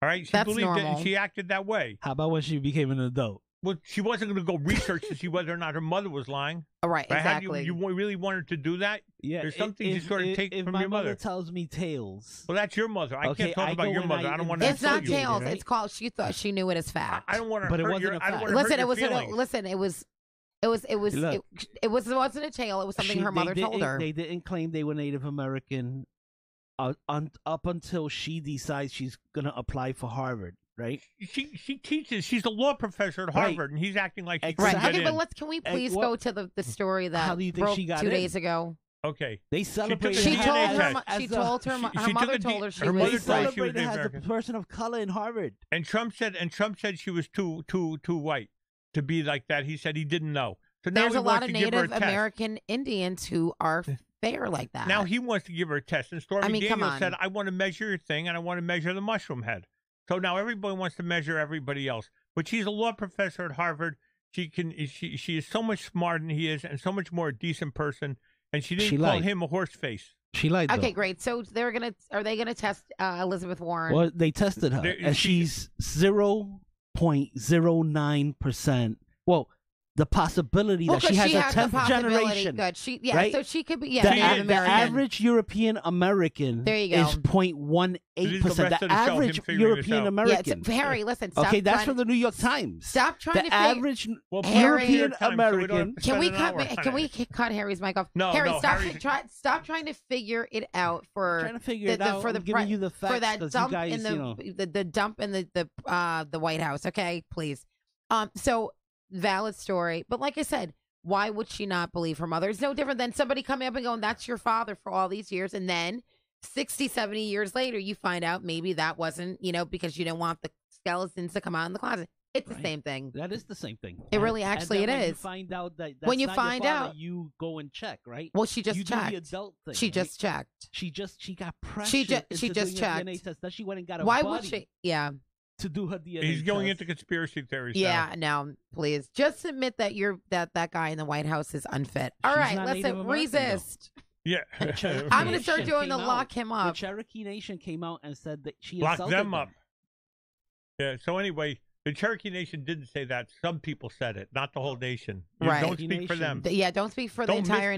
[SPEAKER 2] All right, she believed
[SPEAKER 1] normal.
[SPEAKER 2] it and she acted that way.
[SPEAKER 3] How about when she became an adult?
[SPEAKER 2] Well, she wasn't going to go research to see whether or not her mother was lying.
[SPEAKER 1] All right, exactly.
[SPEAKER 2] You really wanted to do that?
[SPEAKER 3] Yeah.
[SPEAKER 2] There's something you sort of take from your mother.
[SPEAKER 3] If my mother tells me tales.
[SPEAKER 2] Well, that's your mother. I can't talk about your mother. I don't want to.
[SPEAKER 1] It's not tales. Right? It's called. She thought she knew it as fact.
[SPEAKER 2] I don't want to.
[SPEAKER 3] But it wasn't a fact.
[SPEAKER 1] Listen, it wasn't a tale. It was something her mother told her.
[SPEAKER 3] They didn't claim they were Native American up until she decides she's gonna apply for Harvard. Right?
[SPEAKER 2] She teaches. She's a law professor at Harvard, and he's acting like she
[SPEAKER 1] right.
[SPEAKER 2] Get
[SPEAKER 1] okay,
[SPEAKER 2] in.
[SPEAKER 1] but can we please go to the story that broke
[SPEAKER 3] she got
[SPEAKER 1] 2 days ago?
[SPEAKER 2] Okay.
[SPEAKER 3] They celebrated.
[SPEAKER 1] Her mother told her she was.
[SPEAKER 3] They celebrated her as a person of color in Harvard.
[SPEAKER 2] And Trump said she was too white to be like that. He said he didn't know. So now
[SPEAKER 1] there's a lot of Native
[SPEAKER 2] American
[SPEAKER 1] Indians who are fair like that.
[SPEAKER 2] Now he wants to give her a test, and Stormy Daniels said, "I want to measure your thing, and I want to measure the mushroom head." So now everybody wants to measure everybody else. But she's a law professor at Harvard. She is so much smarter than he is, and so much more a decent person. And she didn't call him a horse face.
[SPEAKER 3] She lied.
[SPEAKER 1] Okay, great. So are they gonna test Elizabeth Warren?
[SPEAKER 3] Well, they tested her, and she's 0.09%. Well, the possibility that she has a 10th generation.
[SPEAKER 1] Good.
[SPEAKER 3] Right?
[SPEAKER 1] So she could be.
[SPEAKER 3] The average European American is 0.18%. The average European American.
[SPEAKER 1] Yeah, Harry, listen.
[SPEAKER 3] Okay, that's from the New York Times.
[SPEAKER 1] Stop trying to.
[SPEAKER 3] The average European American.
[SPEAKER 1] Can we cut Harry's mic off?
[SPEAKER 2] No,
[SPEAKER 1] Harry,
[SPEAKER 2] Harry,
[SPEAKER 1] stop trying to figure it out for.
[SPEAKER 3] I'm trying to figure it out. I'm giving you the facts
[SPEAKER 1] for that dump
[SPEAKER 3] guys,
[SPEAKER 1] in the dump in the White House. Okay, please. So. Valid story. But like I said, why would she not believe her mother? It's no different than somebody coming up and going, that's your father for all these years. And then 60, 70 years later, you find out maybe that wasn't, because you didn't want the skeletons to come out in the closet. It's the same thing.
[SPEAKER 3] That is the same thing.
[SPEAKER 1] It really actually it is.
[SPEAKER 3] When you find out that that's
[SPEAKER 1] when you
[SPEAKER 3] not
[SPEAKER 1] find
[SPEAKER 3] your father,
[SPEAKER 1] out,
[SPEAKER 3] you go and check, right?
[SPEAKER 1] Well, she just checked.
[SPEAKER 3] Do the adult thing.
[SPEAKER 1] She just checked.
[SPEAKER 3] She got pressured.
[SPEAKER 1] She just checked.
[SPEAKER 3] DNA test. Then she went and got a
[SPEAKER 1] Why
[SPEAKER 3] buddy.
[SPEAKER 1] would she? Yeah.
[SPEAKER 3] to do her DNA.
[SPEAKER 2] He's going into conspiracy theories.
[SPEAKER 1] Yeah, no, please just admit that that guy in the White House is unfit. All right, let's resist.
[SPEAKER 2] Yeah,
[SPEAKER 1] I'm going to start doing the lock him up.
[SPEAKER 3] The Cherokee Nation came out and said that she
[SPEAKER 2] locked them up. Yeah. So anyway, the Cherokee Nation didn't say that. Some people said it, not the whole nation.
[SPEAKER 1] Right.
[SPEAKER 2] Don't speak for them.
[SPEAKER 1] Yeah, don't speak for the entire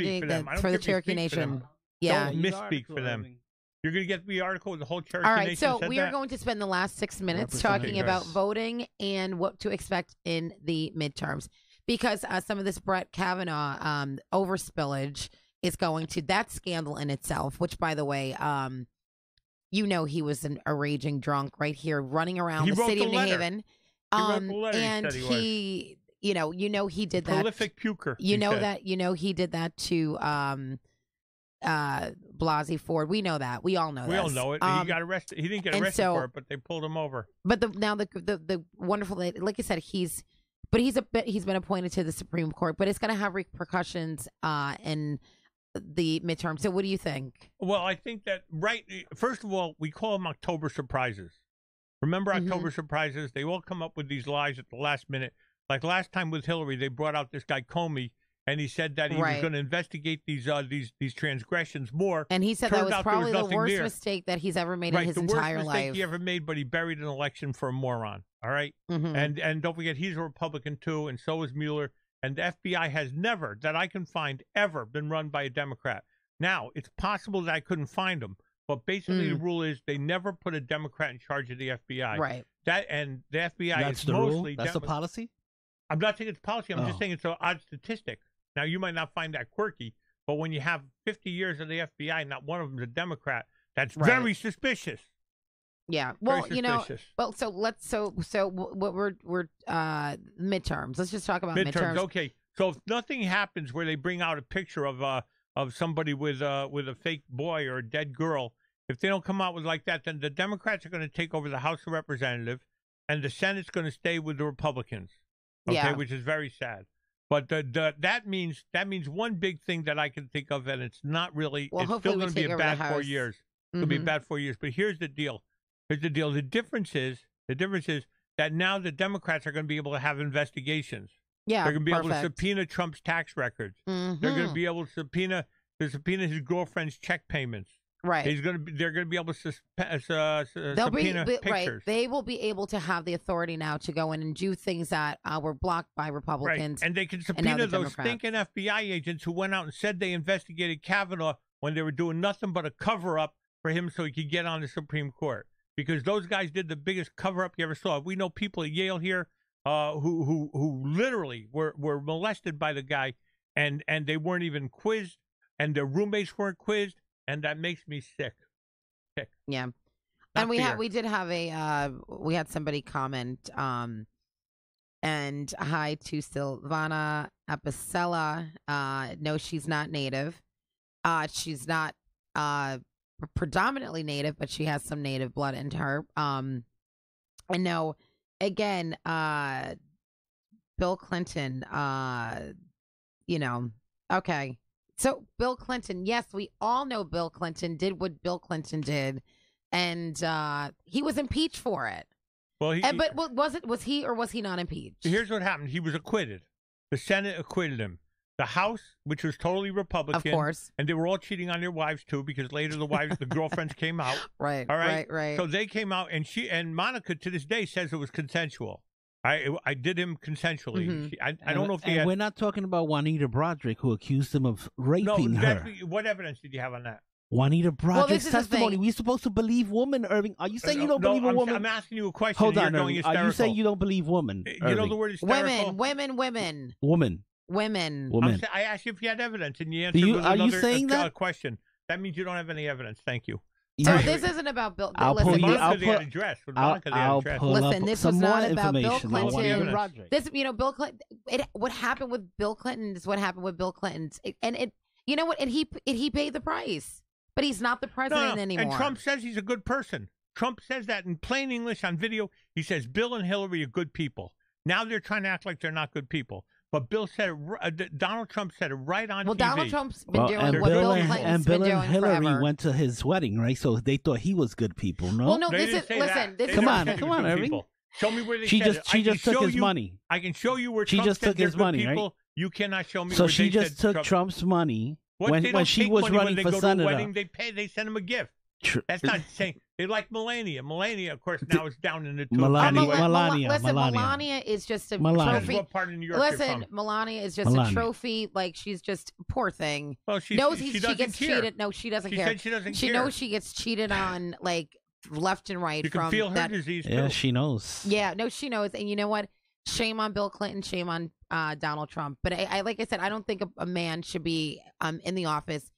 [SPEAKER 1] for the Cherokee Nation. Yeah,
[SPEAKER 2] don't misspeak for them. You're going to get the article with the whole Cherokee Nation.
[SPEAKER 1] All right, so we are going to spend the last 6 minutes talking about voting and what to expect in the midterms. Because some of this Brett Kavanaugh overspillage is going to, that scandal in itself, which, by the way, you know he was a raging drunk right here running around the city of New Haven. And he you know he did that.
[SPEAKER 2] Prolific puker.
[SPEAKER 1] You know he did that to Blasey Ford. We know that. We all know that.
[SPEAKER 2] We all know it. He got arrested. He didn't get arrested for it, but they pulled him over.
[SPEAKER 1] But the wonderful, like I said, he's been appointed to the Supreme Court, but it's going to have repercussions in the midterm. So what do you think?
[SPEAKER 2] Well, I think that first of all, we call them October surprises. Remember October surprises? They all come up with these lies at the last minute. Like last time with Hillary, they brought out this guy Comey. And he said that he was going to investigate these transgressions more.
[SPEAKER 1] And he said that was probably the worst mistake that he's ever made in his entire life.
[SPEAKER 2] The worst mistake he ever made, but he buried an election for a moron. All right? And don't forget, he's a Republican too, and so is Mueller. And the FBI has never, that I can find, ever been run by a Democrat. Now, it's possible that I couldn't find them, but basically the rule is they never put a Democrat in charge of the FBI.
[SPEAKER 1] Right.
[SPEAKER 2] And the FBI
[SPEAKER 3] That's
[SPEAKER 2] is
[SPEAKER 3] the
[SPEAKER 2] mostly...
[SPEAKER 3] rule? That's the policy?
[SPEAKER 2] I'm not saying it's policy. I'm just saying it's an odd statistic. Now, you might not find that quirky, but when you have 50 years of the FBI, not one of them is a Democrat, that's very suspicious.
[SPEAKER 1] Yeah. Well, you know, well, so what we're midterms. Let's just talk about midterms.
[SPEAKER 2] Okay. So if nothing happens where they bring out a picture of somebody with a fake boy or a dead girl, if they don't come out with like that, then the Democrats are going to take over the House of Representatives and the Senate's going to stay with the Republicans. Okay, which is very sad. But that means one big thing that I can think of, and it's not really. Well, it's still going to be a bad 4 years. It'll be a bad 4 years. But here's the deal. The difference is that now the Democrats are going to be able to have investigations.
[SPEAKER 1] Yeah,
[SPEAKER 2] they're going to be able to subpoena Trump's tax records. They're going to be able to subpoena his girlfriend's check payments.
[SPEAKER 1] Right.
[SPEAKER 2] They're going to be able to subpoena pictures.
[SPEAKER 1] Right. They will be able to have the authority now to go in and do things that were blocked by Republicans.
[SPEAKER 2] Right. And they can subpoena those stinking FBI agents who went out and said they investigated Kavanaugh when they were doing nothing but a cover-up for him so he could get on the Supreme Court. Because those guys did the biggest cover-up you ever saw. We know people at Yale here who literally were molested by the guy, and they weren't even quizzed, and their roommates weren't quizzed. And that makes me sick.
[SPEAKER 1] Yeah. And we had somebody comment, and hi to Silvana Apicella. No, she's not native. She's not predominantly native, but she has some native blood into her. And no, again, Bill Clinton, okay. So Bill Clinton, yes, we all know Bill Clinton did what Bill Clinton did, and he was impeached for it.
[SPEAKER 2] Well,
[SPEAKER 1] but was he or was he not impeached?
[SPEAKER 2] Here's what happened: he was acquitted. The Senate acquitted him. The House, which was totally Republican,
[SPEAKER 1] of course,
[SPEAKER 2] and they were all cheating on their wives too, because later the girlfriends came out.
[SPEAKER 1] Right.
[SPEAKER 2] All right.
[SPEAKER 1] Right.
[SPEAKER 2] So they came out, and Monica to this day says it was consensual. I did him consensually. I don't know if
[SPEAKER 3] we're not talking about Juanita Broderick, who accused him of raping her.
[SPEAKER 2] What evidence did you have on that?
[SPEAKER 3] Juanita Broderick's testimony. We're supposed to believe woman, Irving. Are you saying you don't believe a woman?
[SPEAKER 2] I'm asking you a question.
[SPEAKER 3] Hold on, Irving. Are you saying you don't believe woman?
[SPEAKER 2] You know the word hysterical?
[SPEAKER 1] Women.
[SPEAKER 2] I asked you if you had evidence, and you answered with another question. That means you don't have any evidence. Thank you.
[SPEAKER 1] So this isn't about Bill. Listen, this was not about Bill Clinton. Bill Clinton. What happened with Bill Clinton is what happened with Bill Clinton, you know what? And he paid the price, but he's not the president anymore.
[SPEAKER 2] And Trump says he's a good person. Trump says that in plain English on video. He says Bill and Hillary are good people. Now they're trying to act like they're not good people. But Bill said Donald Trump said it right on TV.
[SPEAKER 1] Well, Donald Trump's been doing what
[SPEAKER 3] Bill
[SPEAKER 1] Bill Clinton's
[SPEAKER 3] Bill
[SPEAKER 1] been doing
[SPEAKER 3] and Hillary
[SPEAKER 1] forever.
[SPEAKER 3] went to his wedding, right? So they thought he was good people. No,
[SPEAKER 1] Well, no.
[SPEAKER 2] They
[SPEAKER 1] This
[SPEAKER 2] didn't
[SPEAKER 1] is
[SPEAKER 2] say
[SPEAKER 1] listen.
[SPEAKER 2] that.
[SPEAKER 1] This
[SPEAKER 2] They
[SPEAKER 1] is
[SPEAKER 3] Come
[SPEAKER 2] never
[SPEAKER 3] on,
[SPEAKER 2] said
[SPEAKER 3] come
[SPEAKER 2] he was
[SPEAKER 3] on,
[SPEAKER 2] good
[SPEAKER 3] Irving.
[SPEAKER 2] people. Show me where they
[SPEAKER 3] she
[SPEAKER 2] said
[SPEAKER 3] just
[SPEAKER 2] it.
[SPEAKER 3] she just took
[SPEAKER 2] show
[SPEAKER 3] his
[SPEAKER 2] you,
[SPEAKER 3] money.
[SPEAKER 2] I can show you where
[SPEAKER 3] She
[SPEAKER 2] Trump
[SPEAKER 3] just
[SPEAKER 2] said
[SPEAKER 3] took
[SPEAKER 2] they're
[SPEAKER 3] his
[SPEAKER 2] good
[SPEAKER 3] money,
[SPEAKER 2] people.
[SPEAKER 3] right?
[SPEAKER 2] You cannot show me.
[SPEAKER 3] So
[SPEAKER 2] where
[SPEAKER 3] she
[SPEAKER 2] they
[SPEAKER 3] just
[SPEAKER 2] said
[SPEAKER 3] took Trump's money
[SPEAKER 2] What? They
[SPEAKER 3] when
[SPEAKER 2] don't
[SPEAKER 3] she
[SPEAKER 2] take
[SPEAKER 3] was
[SPEAKER 2] money
[SPEAKER 3] running
[SPEAKER 2] when
[SPEAKER 3] for
[SPEAKER 2] they go
[SPEAKER 3] senator.
[SPEAKER 2] to a wedding. They send him a gift. That's not saying they like Melania. Melania, of course, now is down in the tube.
[SPEAKER 3] Melania.
[SPEAKER 1] Listen, Melania is just a trophy.
[SPEAKER 2] What part of New York
[SPEAKER 1] Listen, Melania is just a trophy. Like she's just poor thing.
[SPEAKER 2] Well, she
[SPEAKER 1] gets cheated. No, she doesn't care.
[SPEAKER 2] Said she doesn't
[SPEAKER 1] She
[SPEAKER 2] care.
[SPEAKER 1] knows she gets cheated on like left and right.
[SPEAKER 2] You can
[SPEAKER 1] from
[SPEAKER 2] feel her
[SPEAKER 1] that.
[SPEAKER 2] disease too.
[SPEAKER 3] Yeah, she knows.
[SPEAKER 1] Yeah, no, she knows. And you know what? Shame on Bill Clinton. Shame on Donald Trump. But I like I said, I don't think a man should be in the office.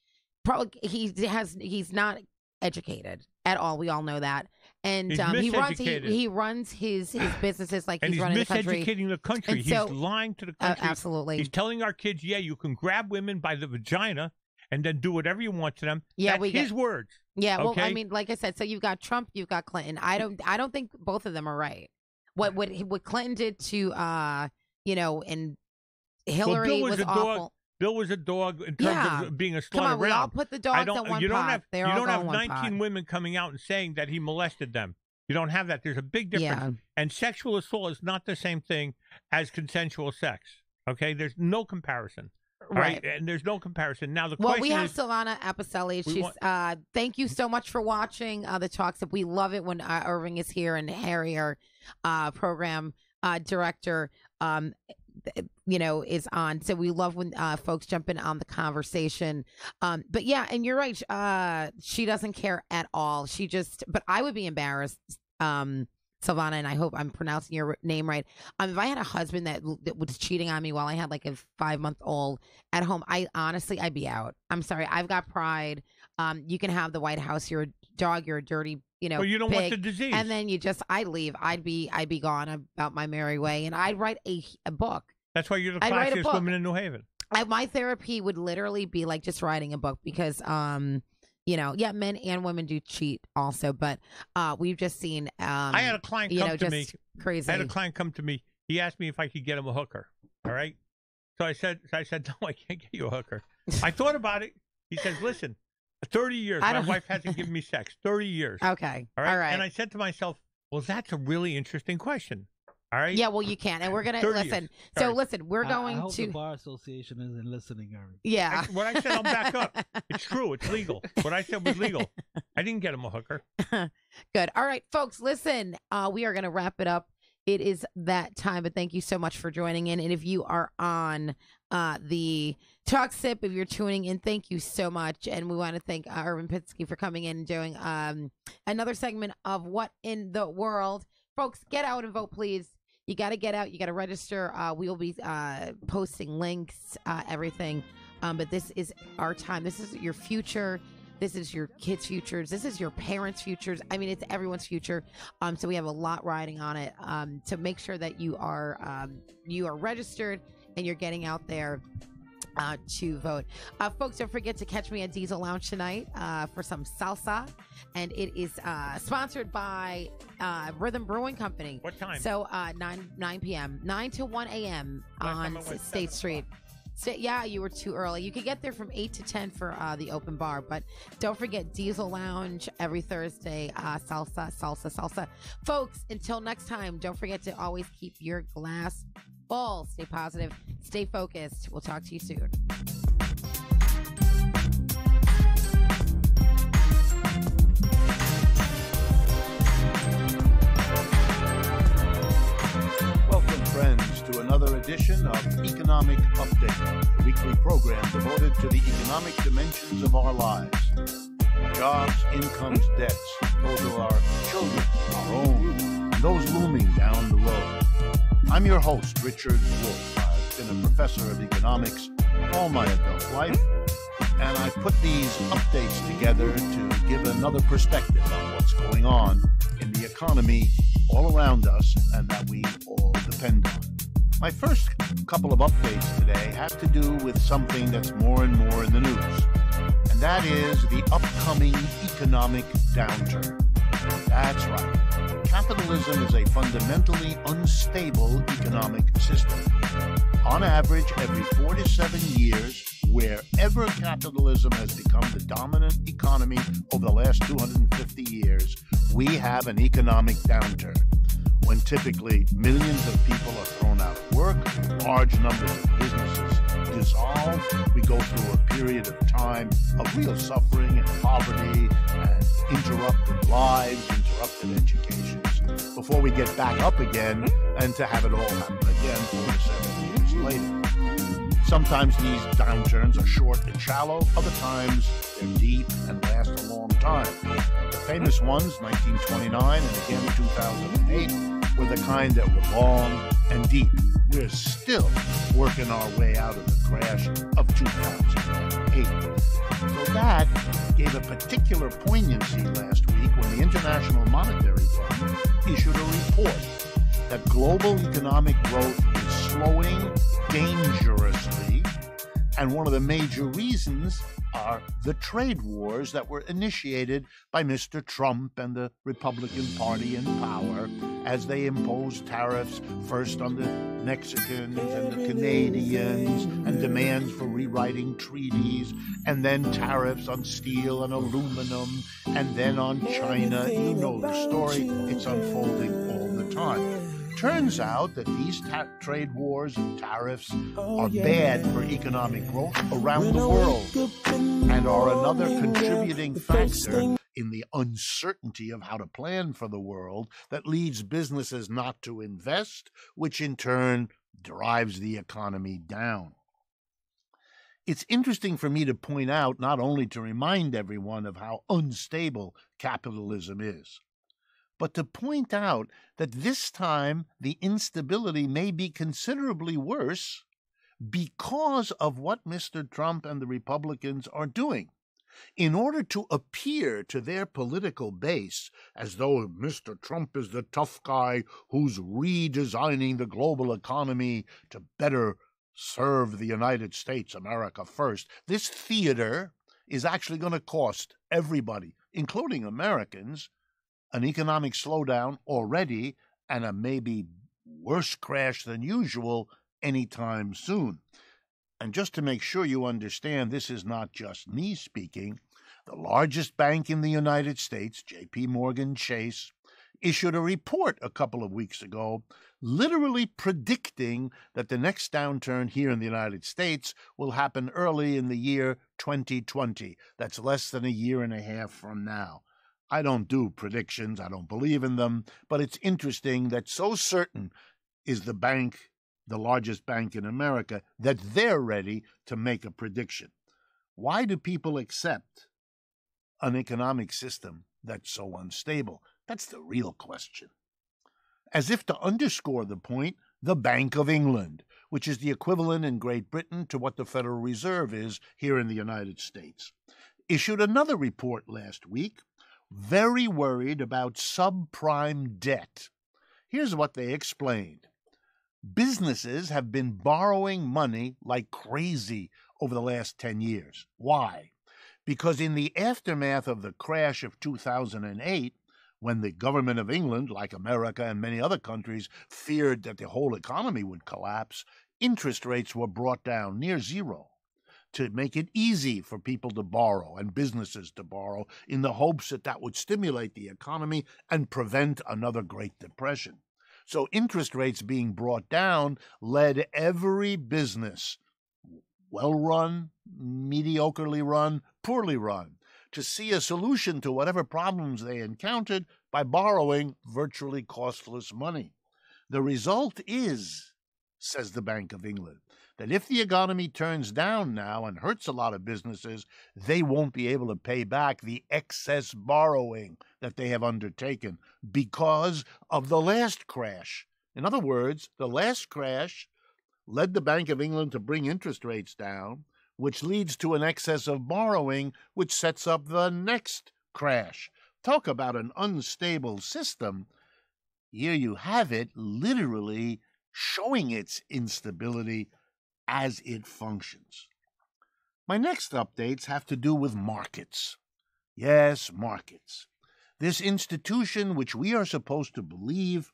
[SPEAKER 1] Probably he's not educated at all. We all know that. And he runs his businesses like he's running the country.
[SPEAKER 2] Miseducating the country.
[SPEAKER 1] And so,
[SPEAKER 2] he's lying to the country.
[SPEAKER 1] Absolutely.
[SPEAKER 2] He's telling our kids, yeah, you can grab women by the vagina and then do whatever you want to them.
[SPEAKER 1] Yeah,
[SPEAKER 2] that's his words.
[SPEAKER 1] Yeah, well,
[SPEAKER 2] okay?
[SPEAKER 1] I mean, like I said, so you've got Trump, you've got Clinton. I don't think both of them are right. What Clinton did to and Hillary
[SPEAKER 2] Bill was
[SPEAKER 1] awful.
[SPEAKER 2] Bill was a dog in terms of being a slut
[SPEAKER 1] Come on,
[SPEAKER 2] around.
[SPEAKER 1] we all put the dogs in one pot.
[SPEAKER 2] You don't have 19 women coming out and saying that he molested them. You don't have that. There's a big difference.
[SPEAKER 1] Yeah.
[SPEAKER 2] And sexual assault is not the same thing as consensual sex. Okay? There's no comparison. Right. And there's no comparison. Now,
[SPEAKER 1] we have Silvana Apicelli. She's thank you so much for watching the talks. We love it when Irving is here and Harry, our program director, is on. So we love when folks jump in on the conversation. But yeah, and you're right. She doesn't care at all. But I would be embarrassed, Silvana, and I hope I'm pronouncing your name right. If I had a husband that was cheating on me while I had like a 5-month-old at home, I'd be out. I'm sorry. I've got pride. You can have the White House. You're a dog. You're a dirty,
[SPEAKER 2] well, you don't
[SPEAKER 1] pig.
[SPEAKER 2] want the disease.
[SPEAKER 1] And then I leave. I'd be gone about my merry way, and I'd write a book.
[SPEAKER 2] That's why you're the classiest woman in New Haven.
[SPEAKER 1] My therapy would literally be like just writing a book because, men and women do cheat also, but we've just seen.
[SPEAKER 2] I had a client come to me.
[SPEAKER 1] Crazy.
[SPEAKER 2] I had a client come to me. He asked me if I could get him a hooker. All right. So I said, no, I can't get you a hooker. I thought about it. He says, listen, 30 years, my wife hasn't given me sex. 30 years.
[SPEAKER 1] Okay.
[SPEAKER 2] All right.
[SPEAKER 1] All right.
[SPEAKER 2] And I said to myself, well, that's a really interesting question. All right.
[SPEAKER 1] Yeah, well, you can, and we're gonna listen. So listen, we're going
[SPEAKER 3] I hope
[SPEAKER 1] to
[SPEAKER 3] the Bar Association isn't listening, Aaron.
[SPEAKER 1] Yeah.
[SPEAKER 2] What I said, I'll back up. It's true. It's legal. What I said was legal. I didn't get him a hooker.
[SPEAKER 1] Good. All right, folks, listen. We are gonna wrap it up. It is that time, but thank you so much for joining in. And if you are on the Talk Sip, if you're tuning in, thank you so much. And we want to thank Irvin Pinsky for coming in and doing another segment of What in the World. Folks, get out and vote, please. You got to get out. You got to register. We will be posting links, everything. But this is our time. This is your future. This is your kids' futures. This is your parents' futures. I mean, it's everyone's future. So we have a lot riding on it. To make sure that you are registered and you're getting out there to vote. Folks, don't forget to catch me at Diesel Lounge tonight for some salsa. And it is sponsored by Rhythm Brewing Company.
[SPEAKER 2] What time?
[SPEAKER 1] So 9 p.m. 9 to 1 a.m. on State Street. Yeah, you were too early. You could get there from 8 to 10 for the open bar. But don't forget Diesel Lounge every Thursday. Salsa. Folks, until next time, don't forget to always keep your glass full. Stay positive. Stay focused. We'll talk to you soon.
[SPEAKER 4] Welcome, friends, to another edition of Economic Update, a weekly program devoted to the economic dimensions of our lives. Jobs, incomes, debts, those of our children, our own, and those looming down the road. I'm your host, Richard Wolff. I've been a professor of economics all my adult life, and I put these updates together to give another perspective on what's going on in the economy all around us and that we all depend on. My first couple of updates today have to do with something that's more and more in the news, and that is the upcoming economic downturn. That's right. Capitalism is a fundamentally unstable economic system. On average, every 4 to 7 years, wherever capitalism has become the dominant economy over the last 250 years, we have an economic downturn, when typically millions of people are thrown out of work, large numbers of businesses dissolve, we go through a period of time of real suffering and poverty and interrupted lives, interrupted educations, before we get back up again and to have it all happen again 4 to 7 years later. Sometimes these downturns are short and shallow, other times they're deep and last a long time. The famous ones, 1929 and again 2008, were the kind that were long and deep. We're still working our way out of the crash of 2008. So that gave a particular poignancy last week when the International Monetary Fund issued a report that global economic growth is slowing dangerously, and one of the major reasons are the trade wars that were initiated by Mr. Trump and the Republican Party in power as they imposed tariffs first on the Mexicans and the Canadians and demands for rewriting treaties, and then tariffs on steel and aluminum, and then on China. You know the story. It's unfolding all the time. Turns out that these trade wars and tariffs are bad for economic growth around the world and are another contributing factor in the uncertainty of how to plan for the world that leads businesses not to invest, which in turn drives the economy down. It's interesting for me to point out, not only to remind everyone of how unstable capitalism is, but to point out that this time the instability may be considerably worse because of what Mr. Trump and the Republicans are doing. In order to appear to their political base as though Mr. Trump is the tough guy who's redesigning the global economy to better serve the United States, America first, this theater is actually going to cost everybody, including Americans, an economic slowdown already and a maybe worse crash than usual anytime soon. And just to make sure you understand, this is not just me speaking. The largest bank in the United States, J.P. Morgan Chase, issued a report a couple of weeks ago literally predicting that the next downturn here in the United States will happen early in the year 2020. That's less than a year and a half from now. I don't do predictions, I don't believe in them, but it's interesting that so certain is the bank, the largest bank in America, that they're ready to make a prediction. Why do people accept an economic system that's so unstable? That's the real question. As if to underscore the point, the Bank of England, which is the equivalent in Great Britain to what the Federal Reserve is here in the United States, issued another report last week, very worried about subprime debt. Here's what they explained. Businesses have been borrowing money like crazy over the last 10 years. Why? Because in the aftermath of the crash of 2008, when the government of England, like America and many other countries, feared that the whole economy would collapse, interest rates were brought down near zero, to make it easy for people to borrow and businesses to borrow in the hopes that that would stimulate the economy and prevent another Great Depression. So interest rates being brought down led every business, well-run, mediocrely run, poorly run, to see a solution to whatever problems they encountered by borrowing virtually costless money. The result is, says the Bank of England, that if the economy turns down now and hurts a lot of businesses, they won't be able to pay back the excess borrowing that they have undertaken because of the last crash. In other words, the last crash led the Bank of England to bring interest rates down, which leads to an excess of borrowing, which sets up the next crash. Talk about an unstable system. Here you have it literally showing its instability as it functions. My next updates have to do with markets. Yes, markets. This institution, which we are supposed to believe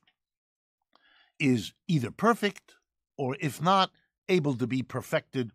[SPEAKER 4] is either perfect or, if not, able to be perfected